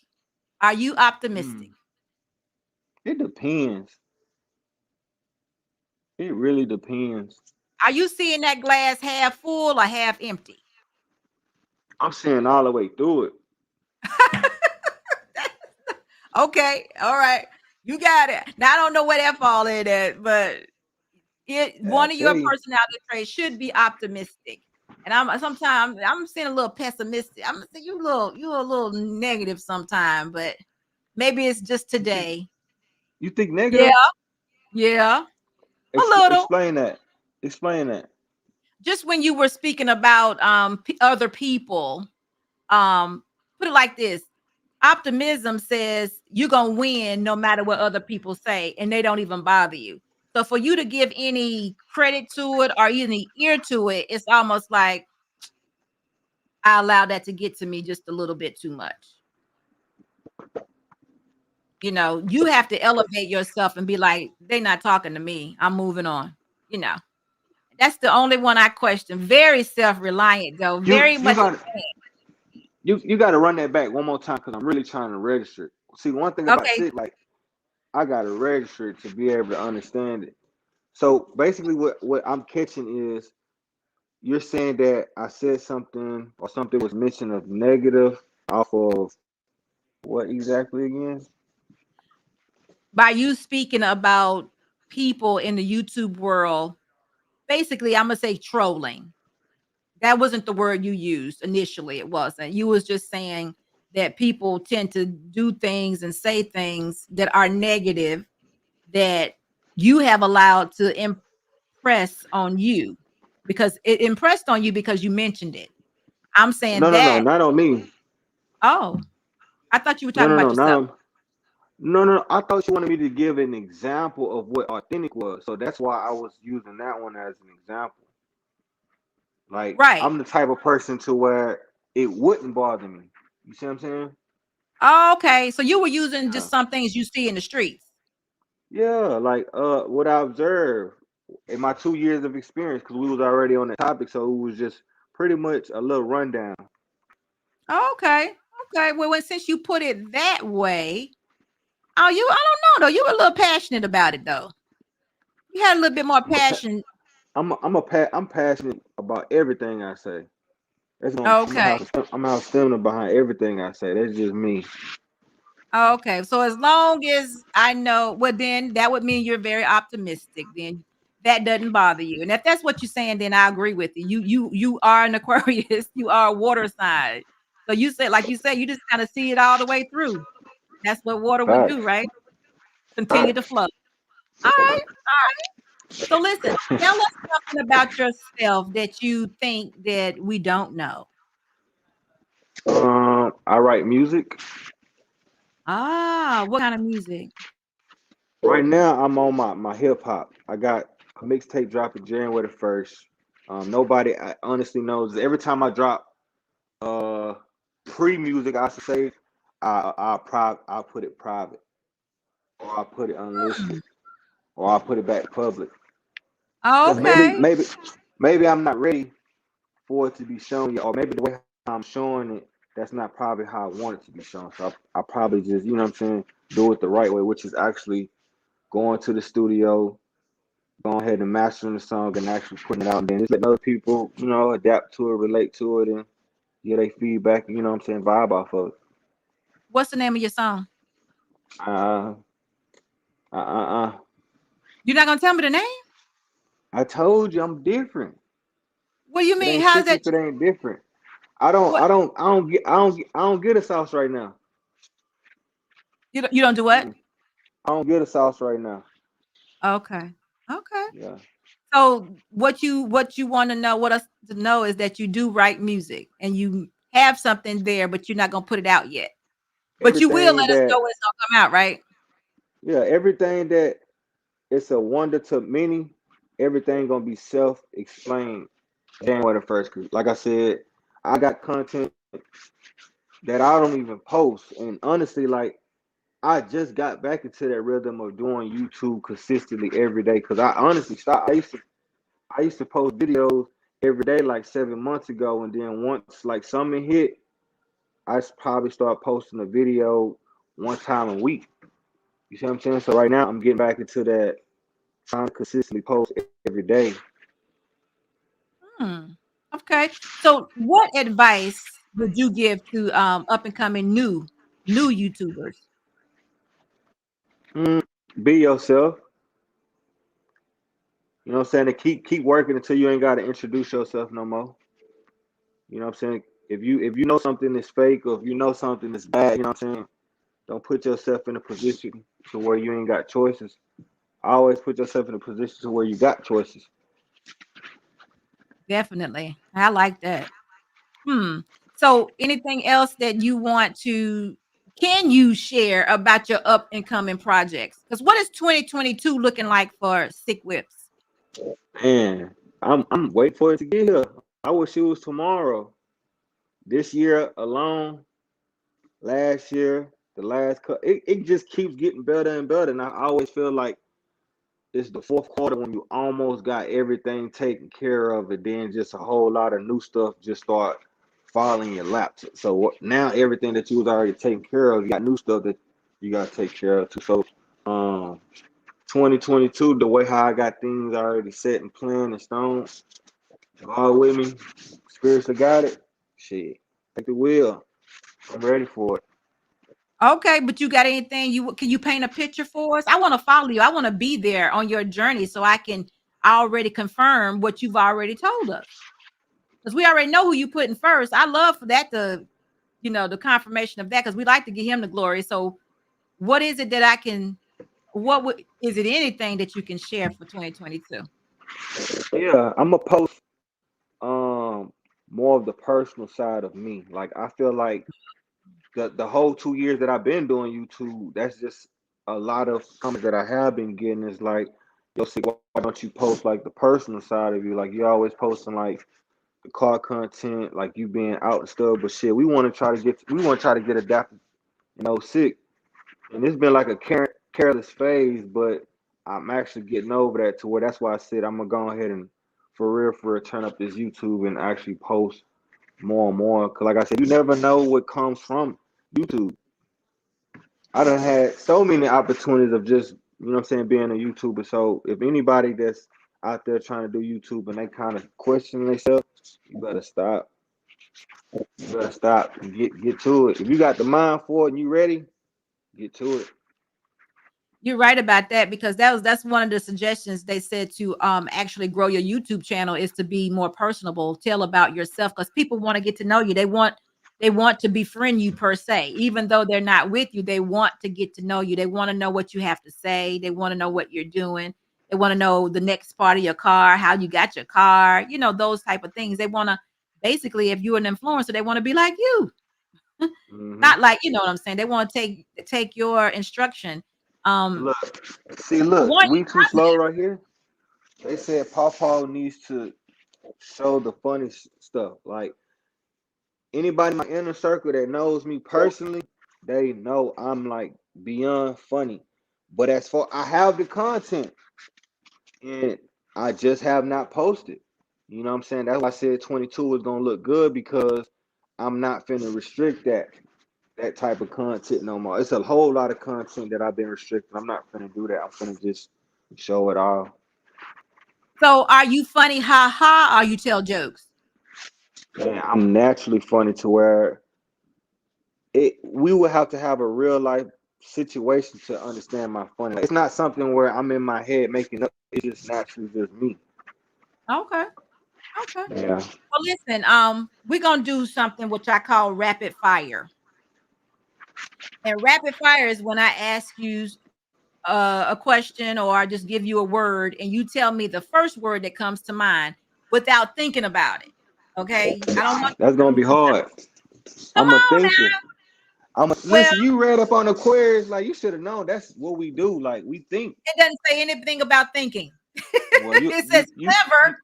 Are you optimistic? Mm. It depends. It really depends. Are you seeing that glass half full or half empty? I'm seeing all the way through it. Okay, all right. You got it. Now I don't know where that fall in at, but I one of tell your you. personality traits should be optimistic. And I'm sometimes I'm seeing a little pessimistic. I'm saying you a little negative sometimes, but maybe it's just You think today. you think Yeah, negative? yeah, a little. Explain that. Explain that. Just when you were speaking about other people, um put it like this. Optimism says you're gonna win no matter what other people say, and they don't even bother you. So for you to give any credit to it or any ear to it, it's almost like I allow that to get to me just a little bit too much. You have to elevate yourself and be like, they're not talking to me. I'm moving on. You know, that's the only one I question. Very self-reliant, though. You Very you much. got you got to run that back one more time because I'm really trying to register it. See, one thing about Okay. Sikk, like I got to register it to be able to understand it. So basically, what I'm catching is you're saying that I said something or something was mentioned of negative off of what exactly again? By you speaking about people in the YouTube world, basically, I'm gonna say trolling. That wasn't the word you used initially. It wasn't. You was just saying that people tend to do things and say things that are negative that you have allowed to impress on you because it impressed on you because you mentioned it. I'm saying No, that. not on me. Oh, I thought you were talking No, about not yourself. on. No. I thought you wanted me to give an example of what authentic was, so that's why I was using that one as an example. Like Right. I'm the type of person to where it wouldn't bother me. You see what I'm saying? Okay. So you were using Yeah. just some things you see in the streets. Yeah, like what I observed in my 2 years of experience, because we was already on the topic, so it was just pretty much a little rundown. Okay. Okay. Well, since you put it that way, oh, I don't know though. You were a little passionate about it though. You had a little bit more I'm a pa- passion. I'm passionate about everything I say. That's gonna Okay. I'm out stamina behind everything I say. That's just me. Okay. So as long as I know, well, then that would mean you're very optimistic. Then that doesn't bother you. And if that's what you're saying, then I agree with you. You are an Aquarius. You are a water sign. So you said, like you said, you just kind of see it all the way through. That's what water would do, Facts. right? Continue to flow. All right. So listen, tell us something about yourself that you think that we don't know. I write music. Ah, what kind of music? Right now, I'm on my hip hop. I got a mixtape dropping January 1st. Nobody honestly knows. Every time I drop uh pre music, I should say, I'll put it private, or I'll put it unlisted, or I'll put it back public. Because maybe, Okay. maybe I'm not ready for it to be shown yet, or maybe the way I'm showing it, that's not probably how I want it to be shown. So I probably just, you know what I'm saying, do it the right way, which is actually going to the studio, going ahead and mastering the song and actually putting it out, and then just letting other people, you know, adapt to it, relate to it, and get their feedback, you know what I'm saying, vibe off of it. What's the name of your song? Uh, uh, uh, uh. You're not gonna tell me the name? I told you I'm different. What do you It mean? ain't How's sick that? if it ain't different. I don't, What I don't, I don't get, I don't, I don't get a sauce right now. you don't do what? Mm, I don't get a sauce right now. Okay. Okay. Yeah. So what you want to know, what us to know is that you do write music and you have something there, but you're not gonna put it out yet. But you will Everything let us that, know when it's gonna come out, right? yeah, everything that it's a wonder to many. Everything gonna be self-explained January the first. Cause like I said, I got content that I don't even post, and honestly, like I just got back into that rhythm of doing YouTube consistently every day. Cause I honestly stopped. I used to post videos every day like 7 months ago, and then once like summer hit, probably start posting a video one time a week. You see what I'm saying? So right now I'm getting back into that, trying to consistently post every day. Hmm. Okay. So what advice would you give to up and coming new YouTubers? Mm, be yourself. You know what I'm saying? To keep working until you ain't gotta introduce yourself no more. You know what I'm saying? If you know something is fake, or if you know something is bad, you know what I'm saying? Don't put yourself in a position to where you ain't got choices. Always put yourself in a position to where you got choices. Definitely. I like that. Hmm. So anything else that you want to can you share about your up and coming projects? Because what is 2022 looking like for Sick Whips? And I'm waiting for it to get here. I wish it was tomorrow. This year alone, last year, the last it just keeps getting better and better. And I always feel like it's the fourth quarter when you almost got everything taken care of, and then just a whole lot of new stuff just start falling in your laps. So now everything that you was already taking care of, you got new stuff that you got to take care of too. So, um, 2022, the way how I got things already set and planned and stone, God with me, spiritually got it. Shit, take the wheel. I'm ready for it. Okay, but you got anything you can you paint a picture for us? I want to follow you. I want to be there on your journey so I can already confirm what you've already told us. Because we already know who you put in first. I love for that to, the confirmation of that because we like to give him the glory. So what is it that I can is it anything that you can share for 2022? Yeah, I'm gonna post um more of the personal side of me. Like I feel like the whole 2 years that I've been doing YouTube, that's just a lot of comments that I have been getting is like, yo, see, why don't you post like the personal side of you? Like you're always posting like the car content, like you being out and stuff. But shit, we want to try to get adapted, sick. And it's been like a careless phase, but I'm actually getting over that to where that's why I said I'm gonna go ahead and for real turn up this YouTube and actually post more and more. Cause like I said, you never know what comes from YouTube. I done had so many opportunities of just, you know what I'm saying, being a YouTuber. So if anybody that's out there trying to do YouTube and they kind of question themselves, you better stop. You better stop and get to it. If you got the mind for it and you ready, get to it. You're right about that because that's one of the suggestions they said to actually grow your YouTube channel is to be more personable, tell about yourself because people want to get to know you. They want to befriend you per se, even though they're not with you. They want to get to know you. They want to know what you have to say. They want to know what you're doing. They want to know the next part of your car, how you got your car, those type of things. They want to basically, if you're an influencer, they want to be like you. Hmm. Not like, you know what I'm saying? They want to take your instruction. Um, Look, look, one, we too slow right here. They said Paw needs to show the funny stuff. Like anybody in my inner circle that knows me personally, they know I'm like beyond funny. But as far I have the content, and I just have not posted. You know what I'm saying? That's why I said 22 is gonna look good because I'm not finna restrict that type of content no more. It's a whole lot of content that I've been restricting. I'm not finna do that. I'm finna just show it all. So are you funny, ha ha, or you tell jokes? And I'm naturally funny to where we would have to have a real life situation to understand my funny. Like, it's not something where I'm in my head making up. It's just naturally just me. Okay. Okay. Yeah. Well, listen, we're gonna do something which I call rapid fire. And rapid fire is when I ask you a question or I just give you a word and you tell me the first word that comes to mind without thinking about it. Okay. I don't want That's gonna be hard. come I'm a on now. thinker. Well, Listen. You read up on Aquarius, like you should have known. That's what we do. Like we think. it doesn't say anything about thinking. Well, you It you says you you, clever.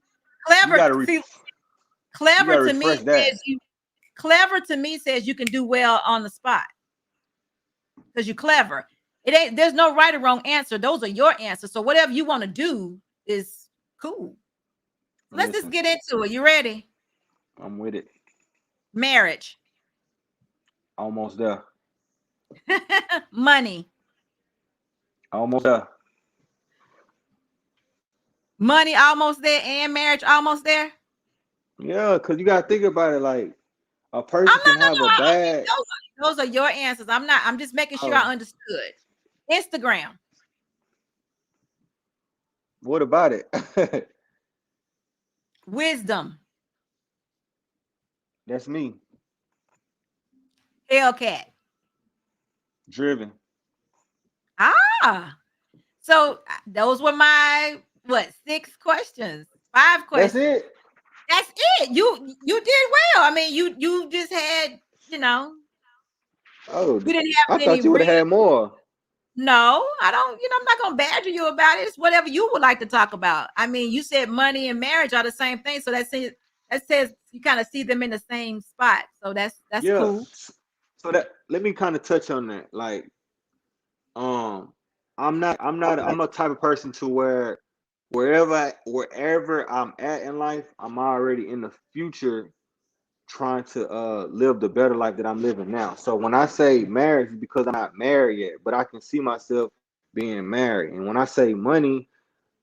you Clever. gotta See, you clever gotta to me refresh that. says you clever to me says you can do well on the spot because you're clever. It ain't there's no right or wrong answer. Those are your answers. So whatever you want to do is cool. Let's just Listen, get into it. You ready? I'm with it. Marriage, Almost there. money, Almost there. money almost there, and marriage almost there. Yeah, cause you gotta think about it. Like a I'm person not can have a I mean, bad. those are your answers. I'm not. I'm just making sure I Oh, understood. Instagram, what about it? wisdom, That's me. Hellcat. Driven. Ah, so those were my what 6 questions, 5 questions. That's it. That's it. You did well. I mean, you just had you know Oh, you didn't have I any thought you would real. have had more. No, I don't. I'm not gonna badger you about it. It's whatever you would like to talk about. I mean, you said money and marriage are the same thing, so that says you kind of see them in the same spot. So that's Yeah. cool. So that let me kind of touch on that. Like, um, I'm a type of person to where wherever I'm at in life, I'm already in the future trying to live the better life that I'm living now. So when I say marriage, it's because I'm not married yet, but I can see myself being married. And when I say money,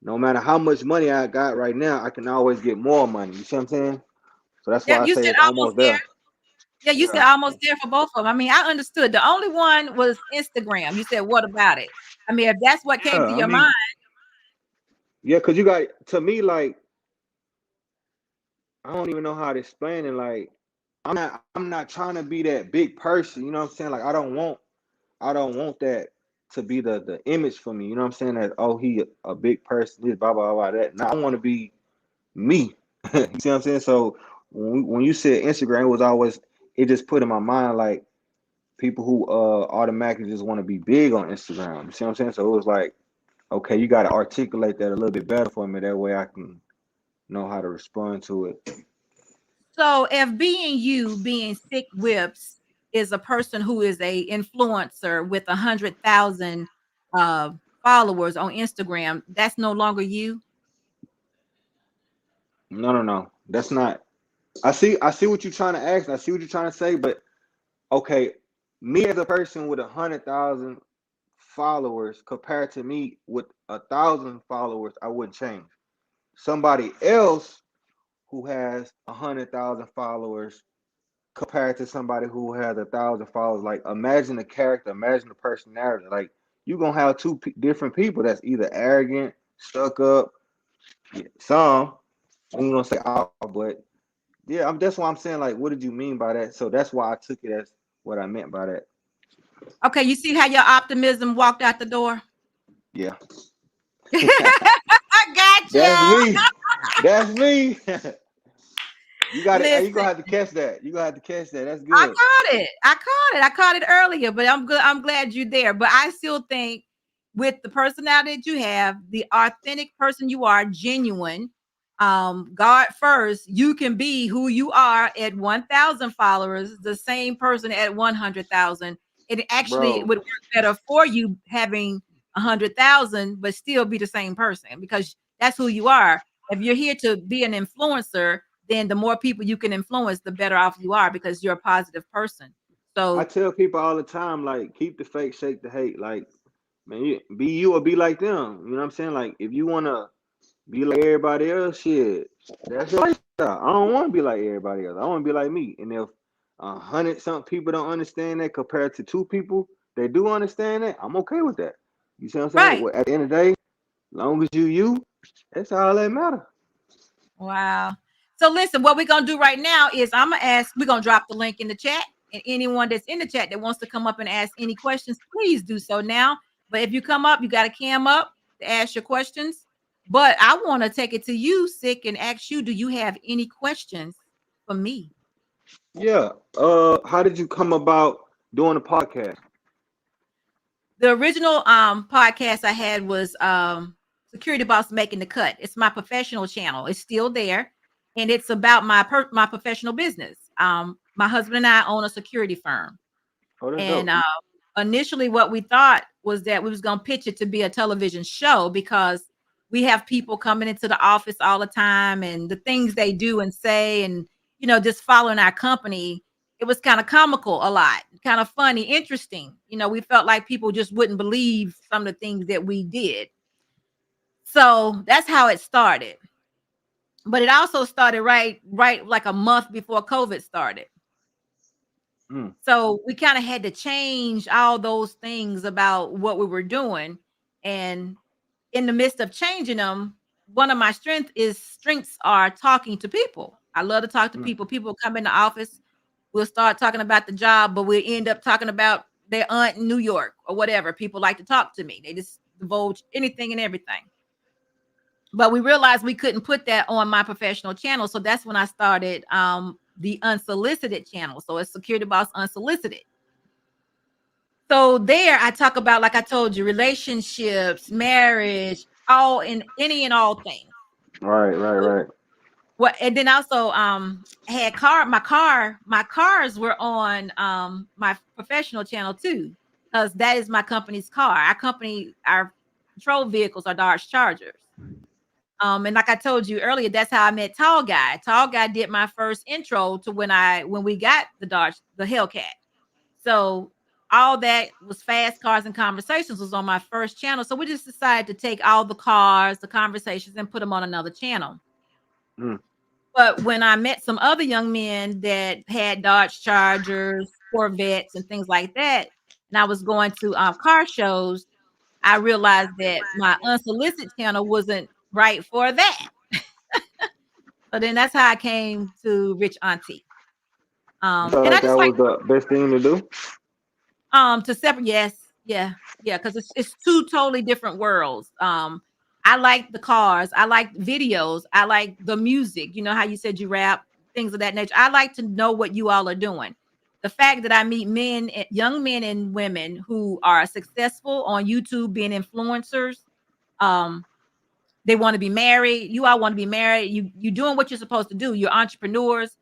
no matter how much money I got right now, I can always get more money. You see what I'm saying? So that's Yeah, why I you say said it's almost almost there. there. Yeah, you said Yeah. almost there for both of them. I mean, I understood. The only one was Instagram. You said, what about it? I mean, if that's what came to Yeah. I your mean, mind, yeah, because you got to me, like, I don't even know how to explain it. Like, I'm not trying to be that big person. You know what I'm saying? Like, I don't want that to be the image for me. You know what I'm saying? That oh he a big person, this blah blah blah that. No, I want to be me. You see what I'm saying? So when you said Instagram, it was always it just put in my mind like people who automatically just want to be big on Instagram. You see what I'm saying? So it was like, okay, you got to articulate that a little bit better for me. That way I can know how to respond to it. so if being Sick Whips is a person who is a influencer with 100,000 uh followers on Instagram, that's no longer you. No, no, no. That's not. I see what you're trying to ask. I see what you're trying to say, but okay, me as a person with 100,000 followers compared to me with 1,000 followers, I wouldn't change. Somebody else who has 100,000 followers compared to somebody who has 1,000 followers, like imagine the character, imagine the personality. Like you're gonna have two different people that's either arrogant, stuck up, some. I'm gonna say all, but yeah, that's why I'm saying like, what did you mean by that? So that's why I took it as what I meant by that. Okay, you see how your optimism walked out the door? Yeah, I got that's you. me. That's me. You got it. Hey, you Listen, gonna have to catch that. You gonna have to catch that. That's I good. caught it. I caught it earlier, but I'm good. I'm glad you're there. But I still think with the personality that you have, the authentic person you are, genuine, God first, you can be who you are at 1,000 followers, the same person at 100,000. It actually Bro, would work better for you having 100,000, but still be the same person because That's who you are. If you're here to be an influencer, then the more people you can influence, the better off you are because you're a positive person. I So tell people all the time, like, keep the fake, shake the hate. Like, man, be you or be like them. You know what I'm saying? Like, if you wanna be like everybody else, shit, that's your lifestyle. I don't want to be like everybody else. I want to be like me. And if 100 something people don't understand that compared to 2 people that do understand that, I'm okay with that. You see what I'm saying? right. Well, at the end of the day, long as you, that's all that matter. Wow. So listen, what we're gonna do right now is we're gonna drop the link in the chat, and anyone that's in the chat that wants to come up and ask any questions, please do so now. But if you come up, you got a cam up to ask your questions. But I want to take it to you, Sikk, and ask you, do you have any questions for me? Yeah. How did you come about doing a podcast? The original podcast I had was Security Boss Making the Cut. It's my professional channel. It's still there, and it's about my professional business. My husband and I own a security firm, Oh, that's and dope. initially what we thought was that we was going to pitch it to be a television show because we have people coming into the office all the time, and the things they do and say, and just following our company. It was kind of comical, a lot, kind of funny, interesting. We felt like people just wouldn't believe some of the things that we did. So that's how it started. But it also started right like a month before COVID started. Mm, So we kind of had to change all those things about what we were doing. And in the midst of changing them, one of my strengths are talking to people. I love to talk to mm. people. People come in the office, we'll start talking about the job, but we'll end up talking about their aunt in New York or whatever. People like to talk to me. They just divulge anything and everything. But we realized we couldn't put that on my professional channel. So that's when I started the unsolicited channel. So it's Security Boss Unsolicited. So there I talk about, like I told you, relationships, marriage, all in any and all things. Right, right, right. What and then also had my cars were on my professional channel too, because that is my company's car. Our patrol vehicles are Dodge Chargers. And like I told you earlier, that's how I met Tall Guy. Tall Guy did my first intro to when we got the Hellcat. So all that was Fast Cars and Conversations was on my first channel. So we just decided to take all the cars, the conversations, and put them on another channel. Mm. But when I met some other young men that had Dodge Chargers, Corvettes, and things like that, and I was going to car shows, I realized that my unsolicited channel wasn't right for that. So then that's how I came to Rich Auntie. You felt And I like just that like was the best thing to do? to separate. Yes, yeah, because it's two totally different worlds. I like the cars, I like videos, I like the music. You know how you said you rap, things of that nature. I like to know what you all are doing. The fact that I meet young men and women who are successful on YouTube being influencers, um, they want to be married. You all want to be married. You doing what you're supposed to do. You're entrepreneurs.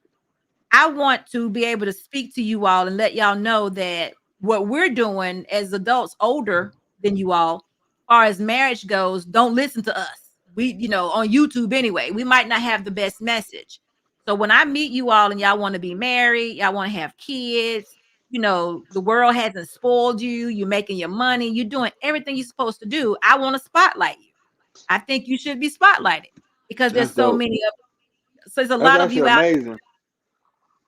I want to be able to speak to you all and let y'all know that what we're doing as adults older than you all, as far as marriage goes, don't listen to us. We, on YouTube anyway, we might not have the best message. So when I meet you all and y'all want to be married, y'all want to have kids, the world hasn't spoiled you, you're making your money, you're doing everything you're supposed to do. I want to spotlight you. I think you should be spotlighted because there's That's so dope. many of so there's a That's lot of actually you out. amazing.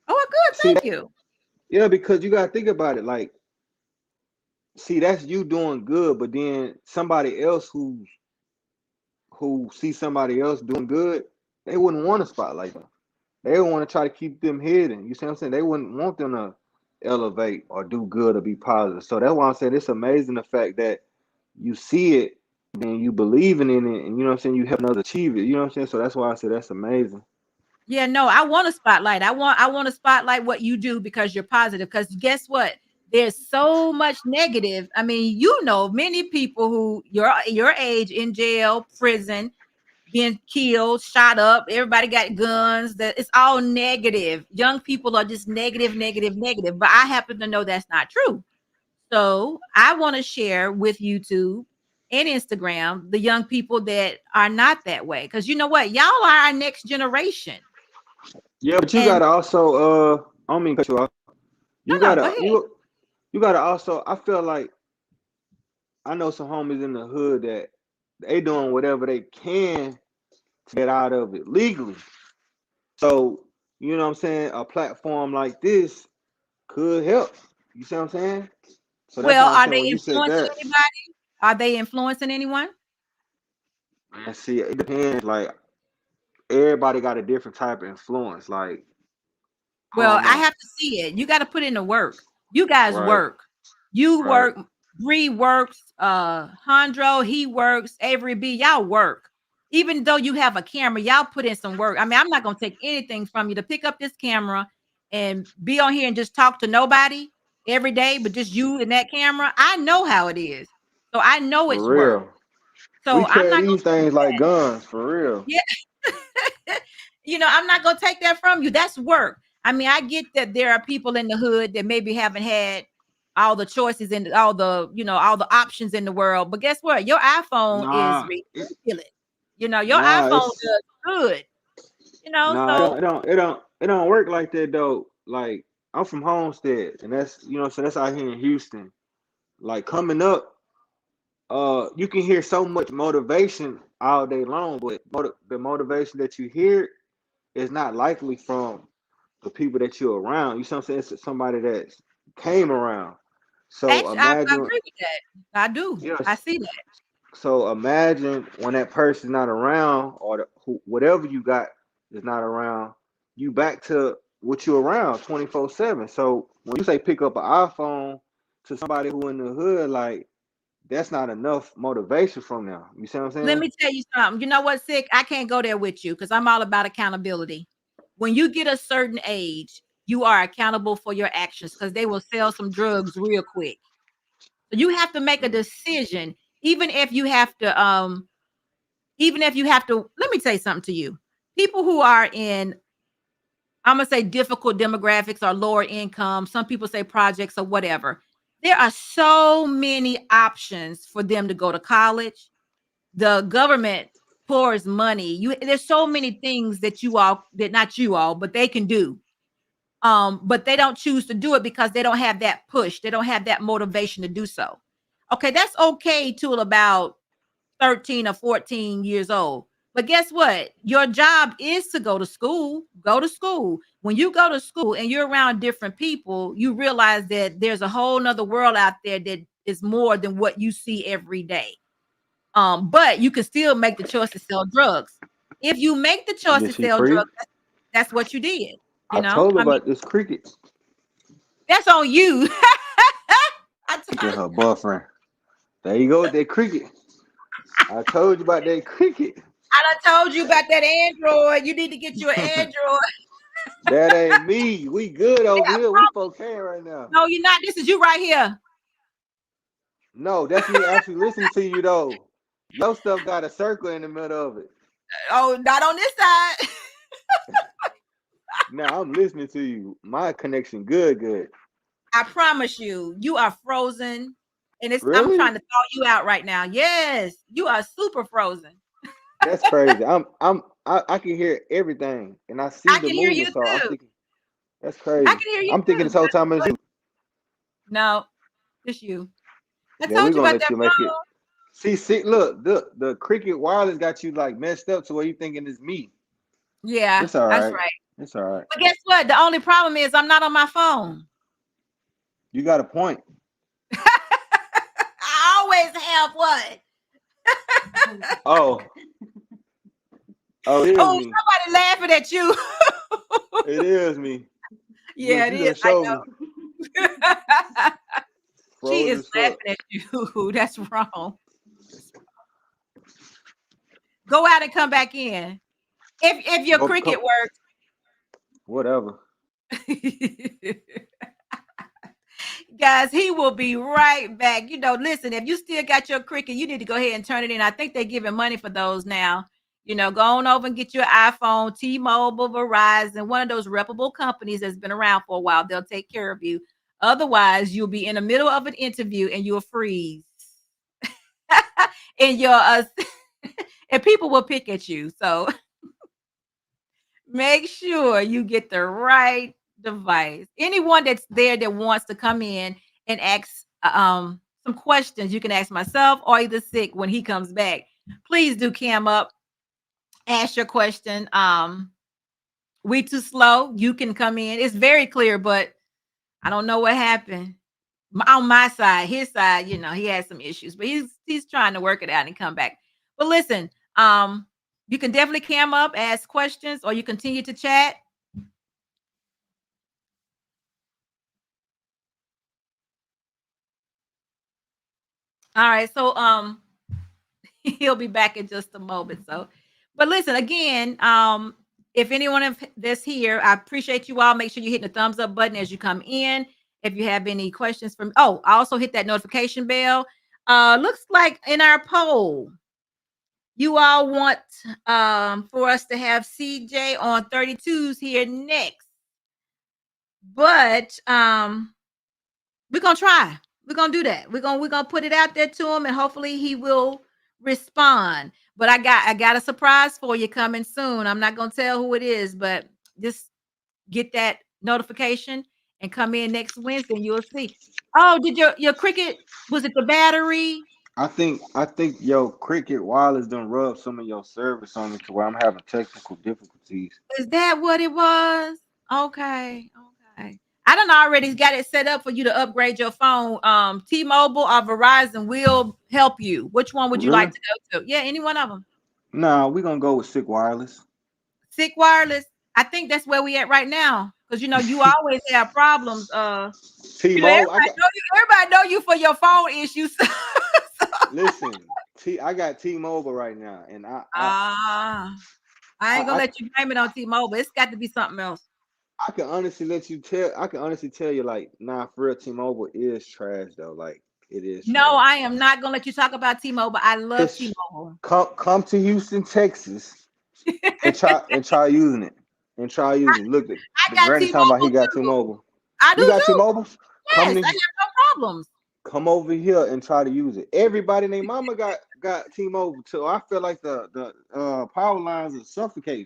Oh, good, See, thank you. yeah, because you gotta think about it. Like, see, that's you doing good, but then somebody else who sees somebody else doing good, they wouldn't want to spotlight them. They would want to try to keep them hidden. You see what I'm saying? They wouldn't want them to elevate or do good or be positive. So that's why I'm saying it's amazing the fact that you see it, then you believing in it, and you know what I'm saying, you helping others achieve it. You know what I'm saying? So that's why I say that's amazing. Yeah, no, I want to spotlight. I want to spotlight what you do because you're positive. Because guess what? There's so much negative. I mean, many people who your age in jail, prison, being killed, shot up. Everybody got guns. That it's all negative. Young people are just negative, negative, negative. But I happen to know that's not true. So I want to share with YouTube and Instagram, the young people that are not that way. Because you know what? Y'all are our next generation. Yeah, but you And gotta also I don't mean to cut you off. no, You no, go gotta ahead. you gotta also I feel like I know some homies in the hood that they doing whatever they can to get out of it legally. So, you know what I'm saying? A platform like this could help. You see what I'm saying? So that's Well, why I'm are saying they when you said influencing that, anybody? Are they influencing anyone? man, see, it depends. Like everybody got a different type of influence. Like, I Well, don't I know. have to see it. You got to put in the work. You guys Right, work. You right. work. Bree works. Hondro, he works. Avery B, y'all work. Even though you have a camera, y'all put in some work. I mean, I'm not gonna take anything from you to pick up this camera and be on here and just talk to nobody every day, but just you and that camera. I know how it is, so I know For it's work. real. We So I'm carry not gonna these things like guns, for real. yeah. I'm not gonna take that from you. That's work. I mean, I get that there are people in the hood that maybe haven't had all the choices and all the, all the options in the world. But guess what? Your iPhone is Nah, ridiculous. Your nah, iPhone it's does good. nah, So it don't work like that though. Like I'm from Homestead, and that's so that's out here in Houston. Like coming up, you can hear so much motivation all day long, but the motivation that you hear is not likely from the people that you're around. You see what I'm saying? It's somebody that came around. So actually, I imagine, agree with that. I do. I yes. see that. So imagine when that person's not around, or whatever you got is not around. You back to what you're around 24/7. So when you say pick up an iPhone to somebody who in the hood, like that's not enough motivation from them. You see what I'm Let saying? me tell you something. You know what, Sick? I can't go there with you because I'm all about accountability. When you get a certain age, you are accountable for your actions because they will sell some drugs real quick. So you have to make a Mm. decision, even if you have to, let me say something to you. People who are in, I'm gonna say difficult demographics or lower income, some people say projects or whatever. There are so many options for them to go to college. The government pours money. There's so many things that not you all, but they can do. But they don't choose to do it because they don't have that push. They don't have that motivation to do so. Okay, that's okay till about 13 or 14 years old. But guess what? Your job is to go to school. Go to school. When you go to school and you're around different people, you realize that there's a whole nother world out there that is more than what you see every day. But you can still make the choice to sell drugs. If you make the choice Is to she sell free? drugs, that's what you did. I told her I mean, about this cricket that's on you. I and told, her boyfriend. There you go with that cricket. I told you about that cricket. I done told you about that Android. You need to get you an Android. That ain't me. We good over Yeah, here. We 4K right now. no, you're not. This is you right here. No, that's me actually listening to you though. Your stuff got a circle in the middle of it. Oh, not on this side. Now I'm listening to you. My connection good, good. I promise you, you are frozen. And I'm Really? trying to thaw you out right now. Yes, you are super frozen. That's crazy. I can hear everything and I see I the can hear you movement. So I'm too. thinking that's I crazy. can hear you I'm thinking too. this whole time it's you. No, it's you. I Yeah, we're told you gonna about let that you make it. phone. See, look, the cricket wireless got you like messed up to where you thinking it's me. Yeah, It's all that's right. right. It's all right. But guess what? The only problem is I'm not on my phone. You got a point. I always have one. Oh, oh, it is Oh, me. somebody laughing at you. It is me. Yeah, Look, it you is. done showed me. I know. She Froze is as fuck. laughing at you. That's wrong. Go out and come back in. If your Go, come, cricket works. whatever. Guys, he will be right back. Listen, if you still got your cricket, you need to go ahead and turn it in. I think they're giving money for those now. Go on over and get your iPhone, T-Mobile, Verizon, one of those reputable companies that's been around for a while. They'll take care of you. Otherwise, you'll be in the middle of an interview and you'll freeze. in your and people will pick at you. So make sure you get the right device. Anyone that's there that wants to come in and ask some questions, you can ask myself or either Sikk when he comes back. Please do cam up, ask your question. We too slow. You can come in. It's very clear, but I don't know what happened. On my side, his side, he has some issues, but he's trying to work it out and come back. But listen, you can definitely cam up, ask questions, or you continue to chat. All right, so he'll be back in just a moment. So, but listen again, if anyone that's here, I appreciate you all. Make sure you hit the thumbs up button as you come in. If you have any questions from, I also hit that notification bell. Looks like in our poll, you all want for us to have CJ on 32s here next. But we're gonna try. We're gonna do that. We're gonna put it out there to him, and hopefully he will respond. But I got a surprise for you coming soon. I'm not gonna tell who it is, but just get that notification and come in next Wednesday and you'll see. Oh, did your Cricket, was it the battery? I think your Cricket Wireless done rub some of your service on me to where I'm having technical difficulties. Is that what it was? Okay. I done already got it set up for you to upgrade your phone. T-Mobile or Verizon will help you. Which one would you like to go to? Yeah, any one of them. No, we're gonna go with Sikk Wireless. Sikk Wireless. I think that's where we at right now. Because you always have problems. T-Mobile. Everybody know you for your phone issues. Listen, I got T-Mobile right now, and I ain't gonna let you blame it on T-Mobile. It's got to be something else. I can honestly tell you, like, nah, for real, T-Mobile is trash though. Like, it is. No, trash. I am not gonna let you talk about T-Mobile. I love T-Mobile. Come to Houston, Texas, and try using it. Look, the Granny talking about he got T-Mobile. I do. You got T-Mobile? Yes, I have no problems. Come over here and try to use it. Everybody named Mama got T-Mobile too. I feel like the power lines are suffocating.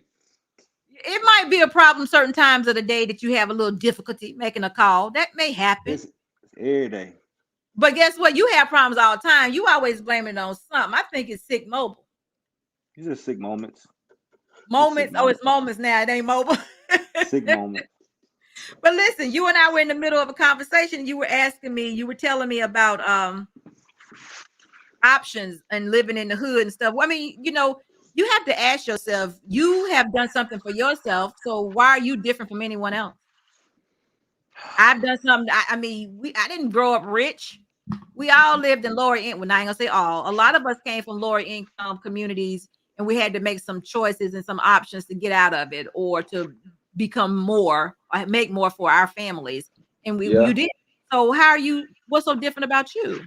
It might be a problem certain times of the day that you have a little difficulty making a call. That may happen. It's every day. But guess what? You have problems all the time. You always blame it on something. I think it's Sikk Mobile. These are Sikk moments. It's moments now. It ain't mobile. Sikk moments. But listen, you and I were in the middle of a conversation. You were telling me about options and living in the hood and stuff. I mean, you have to ask yourself, you have done something for yourself. So why are you different from anyone else? I've done something. I didn't grow up rich. We all lived in lower income. Well, I ain't gonna say all. A lot of us came from lower income communities, and we had to make some choices and some options to get out of it or to become more or make more for our families. And you did. So what's so different about you?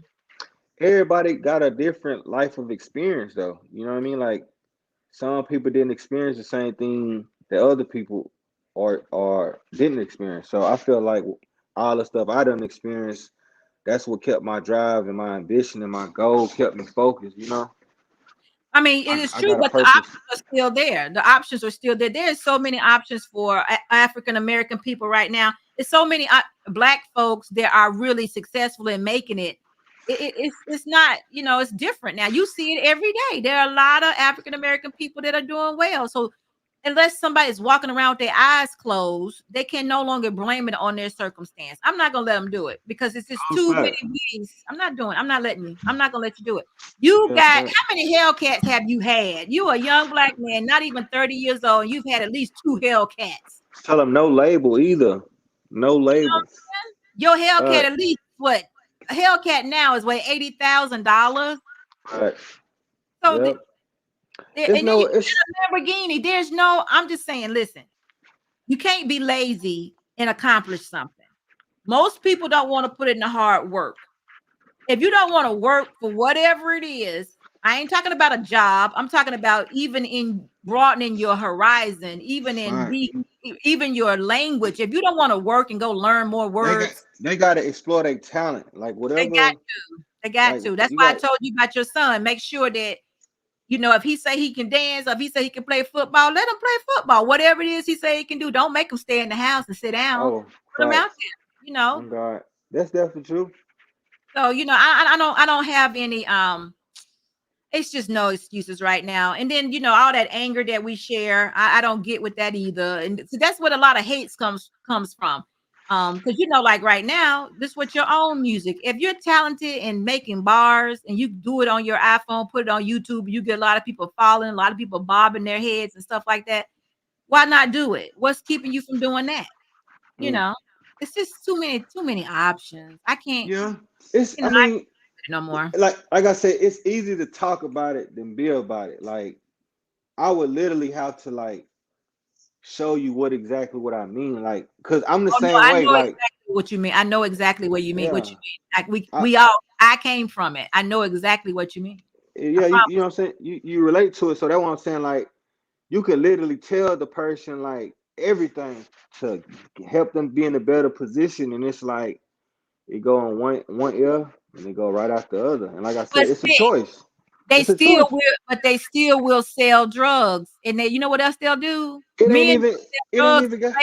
Everybody got a different life of experience though. You know what I mean? Like, some people didn't experience the same thing that other people or didn't experience. So I feel like all the stuff I done experienced, that's what kept my drive and my ambition and my goal, kept me focused, I mean, it is true, but the options are still there. The options are still there. There's so many options for African American people right now. There's so many Black folks that are really successful in making it. It's not, it's different now. You see it every day. There are a lot of African American people that are doing well. So unless somebody's walking around with their eyes closed, they can no longer blame it on their circumstance. I'm not gonna let them do it because it's just too many ways. I'm not letting you. I'm not gonna let you do it. How many Hellcats have you had? You a young Black man, not even 30 years old, and you've had at least 2 Hellcats. Tell them no label either. No label. Your Hellcat at least what? A Hellcat now is what, $80,000. Right. So and then you get a Lamborghini. I'm just saying, listen, you can't be lazy and accomplish something. Most people don't want to put in the hard work. If you don't want to work for whatever it is, I ain't talking about a job. I'm talking about even in broadening your horizon, even in even your language. If you don't want to work and go learn more words, they got to explore their talent. Like, whatever. They got to. They got Like to. That's you why I got, told you about your son. Make sure that, if he say he can dance, or if he say he can play football, let him play football. Whatever it is he say he can do, don't make him stay in the house and sit down. oh, Put him out facts. there. Oh God, that's definitely true. So I don't have any it's just no excuses right now. And then all that anger that we share, I don't get with that either. And so that's what a lot of hates comes from. Because like right now, this with your own music. If you're talented in making bars and you do it on your iPhone, put it on YouTube, you get a lot of people following, a lot of people bobbing their heads and stuff like that. Why not do it? What's keeping you from doing that? You Mm. know, it's just too many options. I can't, Yeah, it's. I I can't mean, do it no more. like I said, it's easy to talk about it than be about it. Like I would literally have to like show you what I mean. Like, cause I'm the Oh no, same I way. know Like, exactly what you mean. I know exactly what you mean. What yeah, you mean? Like we I, we all. I came from it. I know exactly what you mean. I yeah, you know promise. what I'm saying. You relate to it, so that's what I'm saying. Like, you can literally tell the person like everything to help them be in a better position, and it's like it go on one ear and it go right out the other. And like I But said, it's a see, choice. they It's a still choice. will. But they still will sell drugs, and you know what else they'll do? It ain't Men even. will It sell ain't drugs. even got.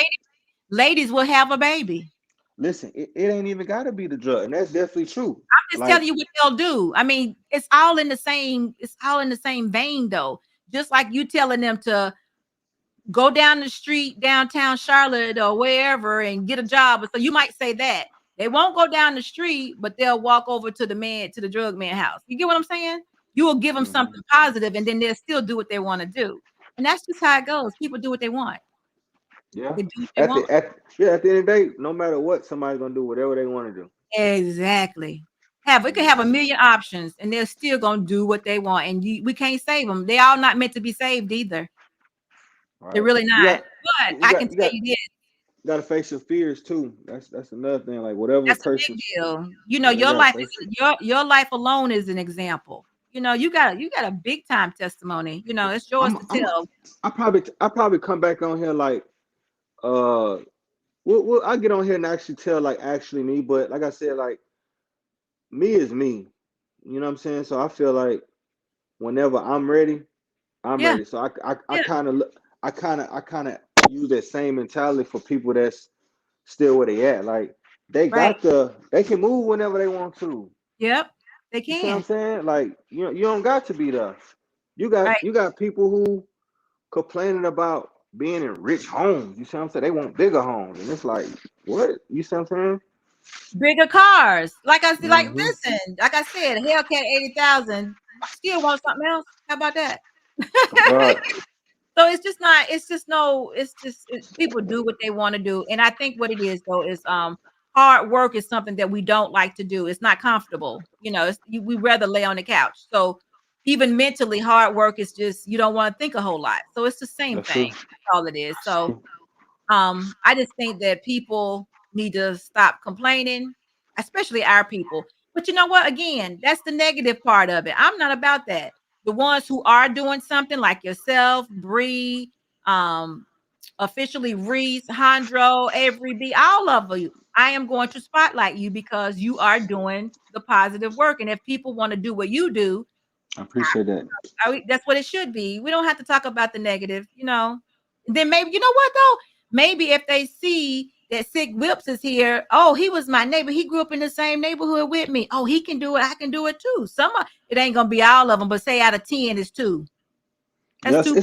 Ladies will have a baby. Listen, it ain't even got to be the drug, and that's definitely true. I'm just Like, telling you what they'll do. I mean, it's all in the same. It's all in the same vein, though. Just like you telling them to go down the street downtown Charlotte or wherever and get a job. So you might say that they won't go down the street, but they'll walk over to the drug man house. You get what I'm saying? You will give them mhm. something positive, and then they'll still do what they want to do. And that's just how it goes. People do what they want. Yeah. They do what they want. At the end of the day, no matter what, somebody's gonna do whatever they want to do. Exactly. We could have a Mhm. million options, and they're still gonna do what they want. And we can't save them. They all not meant to be saved either. They're Right. really not. But You I got can you tell got you this. you got to face your fears too. That's another thing. Like whatever the That's a big person's, deal. yeah, they Your gotta life face is it. your life alone is an example. You got a big time testimony. It's yours I'm to I'm tell. I probably come back on here like uh I get on here and actually tell like actually me, but like I said, like me is me. You know what I'm saying? So I feel like whenever I'm ready, I'm Yeah, ready. So I yeah, kind of use that same mentality for people that's still where they at. Like right. they can move whenever they want to. Yep, they You see what I'm can. saying? Like you don't got to be there. Right. You got people who complaining about being in rich homes. You see what I'm saying? They want bigger homes, and it's like what? You see what I'm Bigger cars. Like I said, like saying? listen, like I said, Hellcat 80,000. Still want something else. How about that? Oh God, So it's just not, it's just no, people do what they want to do. And I think what it is though is hard work is something that we don't like to do. It's not comfortable. We rather lay on the couch. So even mentally, hard work is just you don't want to think a whole lot. So it's the same that's thing. true. That's all it is. So I just think that people need to stop complaining, especially our people. But you know what? Again, that's the negative part of it. I'm not about that. The ones who are doing something like yourself, Bree, um, officially Reese, Hondro, Avery B, all of you, I am going to spotlight you because you are doing the positive work. And if people want to do what you do, I appreciate that. that's what it should be. We don't have to talk about the negative. Then maybe you know what though? Maybe if they see that Sick Whips is here, oh, he was my neighbor. He grew up in the same neighborhood with me. Oh, he can do it. I can do it too. It ain't gonna be all of them, but say out of 10 is two. That's Yes, two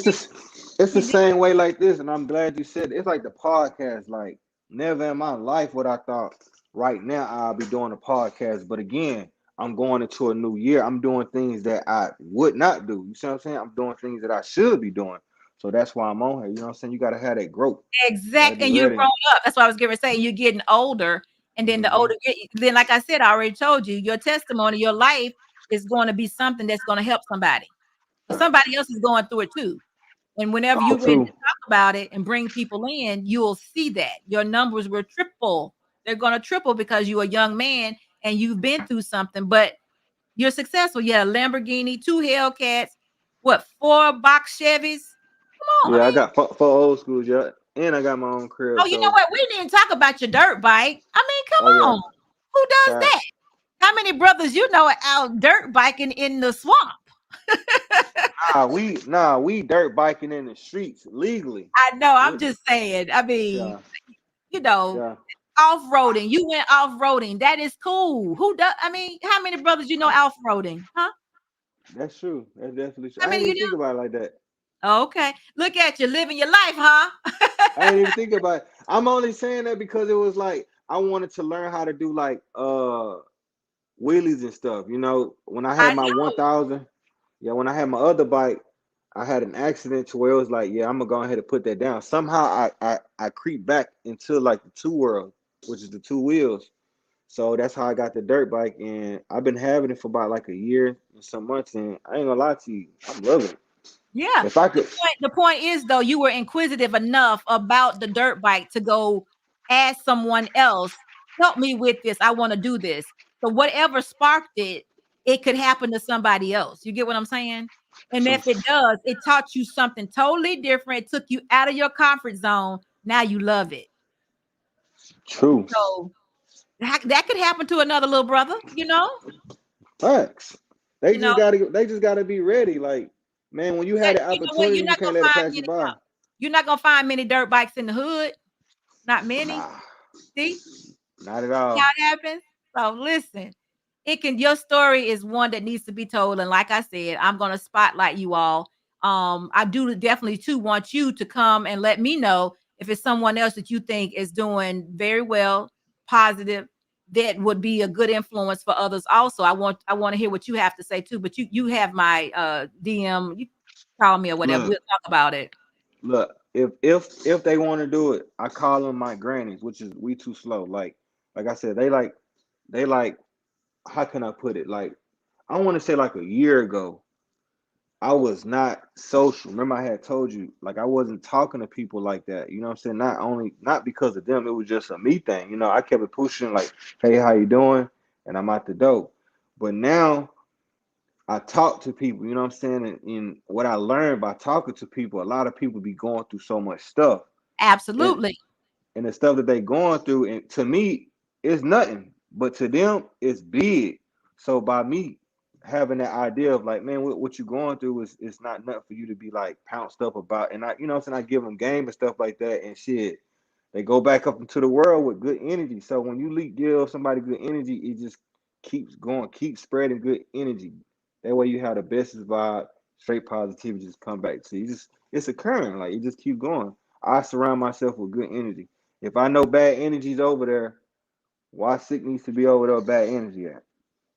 it's the people. same way like this, and I'm glad you said it. It's like the podcast. Like never in my life would I thought right now I'll be doing a podcast. But again, I'm going into a new year. I'm doing things that I would not do. You see what I'm saying? I'm doing things that I should be doing. So that's why I'm on here. You know what I'm saying? You gotta have that growth. Gotta Exact, be and you're ready. grown up. That's what I was going to say. You're getting older, and then the Hmm. older, then like I said, I already told you, your testimony, your life is going to be something that's going to help somebody. But somebody else is going through it too. And whenever Oh, you're ready to true. talk about it and bring people in, you'll see that your numbers will triple. They're going to triple because you're a young man and you've been through something, but you're successful. You had a Lamborghini, two Hellcats, what, four box Chevys? Come on. I Yeah, I mean, got four old schools, yeah, and I got my own crib. oh, you know So, what? We didn't talk about your dirt bike. I mean, oh come yeah, on. Who does that? facts. How many brothers you know are out dirt biking in the swamp? We dirt biking in the streets legally. I know. I'm We- just saying. I mean, Yeah, you know, yeah. off-roading. You went off-roading. That is cool. Who does? I mean, how many brothers you know off-roading? Huh? That's true. That's definitely true. How I many ain't you even think know? about it like that. Okay. Look at you living your life, huh? I ain't even think about it. I'm only saying that because it was like I wanted to learn how to do like wheelies and stuff. You know, when I had I my know. 1000, yeah, when I had my other bike, I had an accident to where it was like, yeah, I'm gonna go ahead and put that down. Somehow I creep back into like the two world, which is the two wheels. So that's how I got the dirt bike, and I've been having it for about like a year and some months, and I ain't gonna lie to you, I'm loving it. Yeah. If I The could, point, the point is though, you were inquisitive enough about the dirt bike to go ask someone else, help me with this. I want to do this. So whatever sparked it, it could happen to somebody else. You get what I'm saying? And some if it does, it taught you something totally different. It took you out of your comfort zone. Now you love it. true So that could happen to another little brother, you know? facts, You know, they just gotta be ready. Like, man, when you yeah, had the you know what? opportunity, you can't let it pass you by. You're not gonna find many dirt bikes in the hood. Not many. Nah, See? not at See how all. it happens? So listen, your story is one that needs to be told. And like I said, I'm gonna spotlight you all. I do definitely too want you to come and let me know if it's someone else that you think is doing very well, positive, that would be a good influence for others. Also, I want to hear what you have to say too. But you have my DM, you call me or whatever. We'll Look, talk about it. look. If they want to do it, I call them my grannies, which is we too slow. Like I said, they like. How can I put it? Like, I want to say like a year ago, I was not social. Remember, I had told you, like, I wasn't talking to people like that. You know what I'm saying? Not because of them, it was just a me thing. You know, I kept it pushing, like, hey, how you doing? And I'm out the door. But now I talk to people, you know what I'm saying? And what I learned by talking to people, a lot of people be going through so much stuff. And Absolutely. and the stuff that they going through, and to me, it's nothing, but to them, it's big. So by me having that idea of like, man, what you going through is it's not nothing for you to be like pounced up about, and I, you know what I'm saying, I give them game and stuff like that, and shit, they go back up into the world with good energy. So when you give somebody good energy, it just keeps going, keeps spreading good energy. That way you have the best vibe, straight positivity just come back to you. It's occurring, like it just keep going. I surround myself with good energy. If I know bad energy's over there, why Sikk needs to be over there with bad energy at?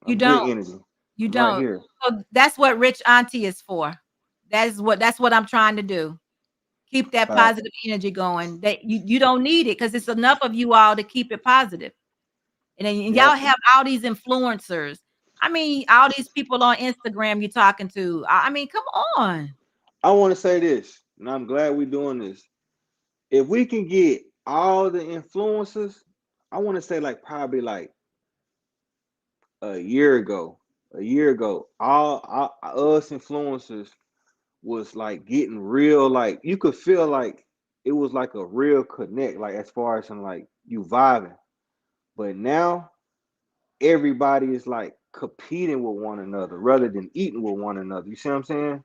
You I'm good don't. energy. You I'm right don't. here. So that's what Rich Auntie is for. That's what I'm trying to do. Keep that Facts. positive energy going. That you don't need it because it's enough of you all to keep it positive. And then y'all Yep. have all these influencers. I mean, all these people on Instagram you're talking to. I mean, come on. I want to say this, and I'm glad we're doing this. If we can get all the influencers, I want to say like probably like a year ago, all us influencers was like getting real. Like you could feel like it was like a real connect, like as far as like you vibing. But now everybody is like competing with one another rather than eating with one another. You see what I'm saying?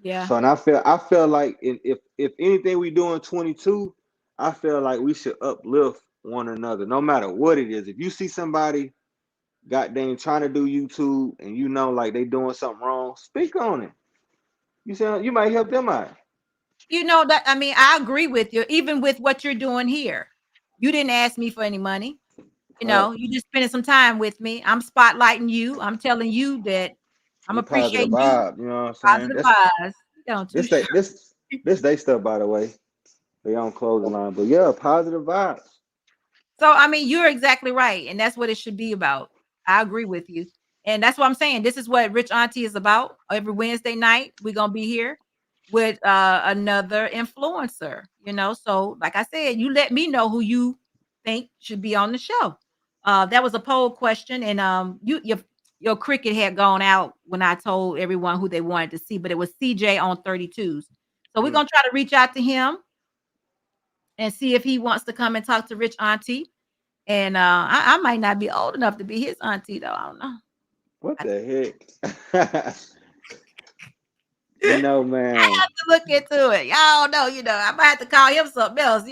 Yeah. So, and I feel like if anything we do in 22, I feel like we should uplift one another, no matter what it is. If you see somebody goddamn trying to do YouTube and you know like they doing something wrong, speak on it. You see, you might help them out. You know that I mean, I agree with you, even with what you're doing here. You didn't ask me for any money. You know, Facts. you just spending some time with me. I'm spotlighting you. I'm telling you that I'm They positive appreciating you. vibe. You know what I'm saying? Positive That's vibes. Don't you? this they this they stuff by the way. They on clothing line, but yeah, positive vibes. So, I mean, you're exactly right. And that's what it should be about. I agree with you. And that's what I'm saying. This is what Rich Auntie is about. Every Wednesday night, we're going to be here with another influencer, you know. So, like I said, you let me know who you think should be on the show. That was a poll question. And your cricket had gone out when I told everyone who they wanted to see, but it was CJ on 32s. So, we're Mm, going to try to reach out to him and see if he wants to come and talk to Rich Auntie And I might not be old enough to be his auntie though. I don't know. What the heck? You know, man. I have to look into it. Y'all know, I might have to call him something else, I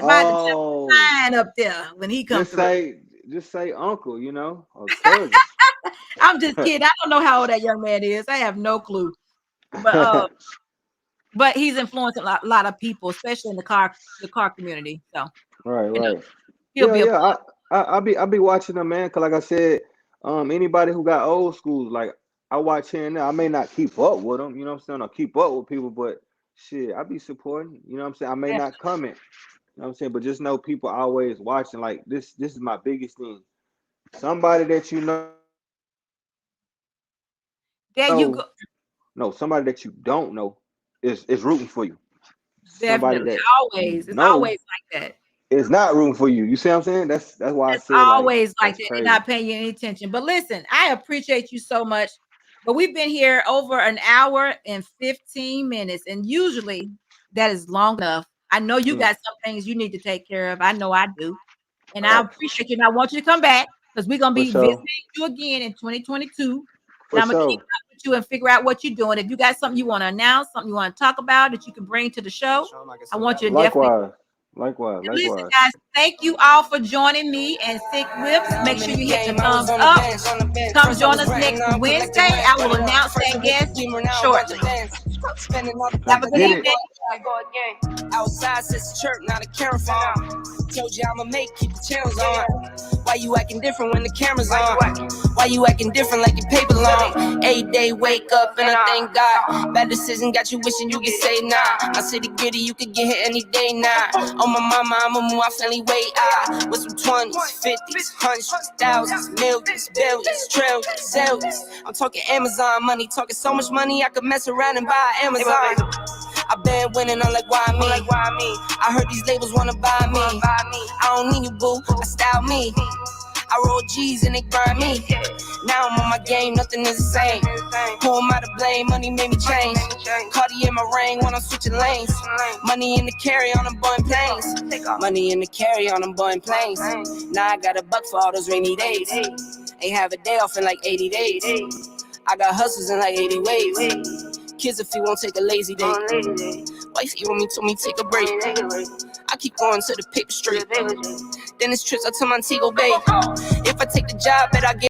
might have to jump Oh, the line up there when he comes through. just say uncle, or cousin. I'm just kidding. I don't know how old that young man is. I have no clue. But he's influenced a lot of people, especially in the car community. So Right. he'll be a Yeah. I'll be watching them, man. Cause like I said, anybody who got old schools, like I watch here and there. I may not keep up with them, you know what I'm saying, or keep up with people, but shit, I be supporting. You know what I'm saying. I may not comment, you know what I'm saying, but just know people always watching. Like this is my biggest thing. Somebody that you know. there you go. No, somebody that you don't know is rooting for you. Somebody Definitely. that Always. you It's know always like that. is not rooting for you. You see what I'm saying? That's why I It's said like always like that's that. They're crazy. not paying you any attention. But listen, I appreciate you so much. But we've been here over an hour and 15 minutes. And usually that is long enough. I know you got some things you need to take care of. I know I do. And I Facts. appreciate you. And I want you to come back because we're going to For be visiting sure. you again in 2022. And For I'm going to keep sure. up with you and figure out what you're doing. If you got something you want to announce, something you want to talk about that you can bring to the show, I want you to definitely. Likewise. And listen, guys, thank you all for joining me and Sikk Whips. Make sure you hit the thumbs up. Come join us next Wednesday. I will announce that guest shortly. Have a good Get it. evening. Outside says chirp, not a camera phone. Told you I'ma keep the channels on. Why you acting different when the camera's on? Why you acting different like your paper long? 8 day wake up and I thank God. Bad decision got you wishing you could say nah. My city gritty, you could get hit any day now. On my mama, I'ma move my family way out. With some 20s, 50s, hundreds, thousands, millions, billions, trillions, zillions. I'm talking Amazon money, talking so much money I could mess around and buy Amazon. I been winning, I'm like, why me? I heard these labels wanna buy me. I don't need you, boo, I style me. I roll G's and they grind me. Now I'm on my game, nothing is the same. Who am I to blame? Money made me change. Cardi in my ring when I'm switching lanes. Money in the carry on them Boeing planes. Money in the carry on them Boeing planes. Now I got a buck for all those rainy days. Ain't have a day off in like 80 days. I got hustles in like 80 ways. Kids if you won't take a lazy day. Wifey on me told me take a break. I keep going to the paper straight. Then it's trips out to Montego Bay. If I take the job, bet I get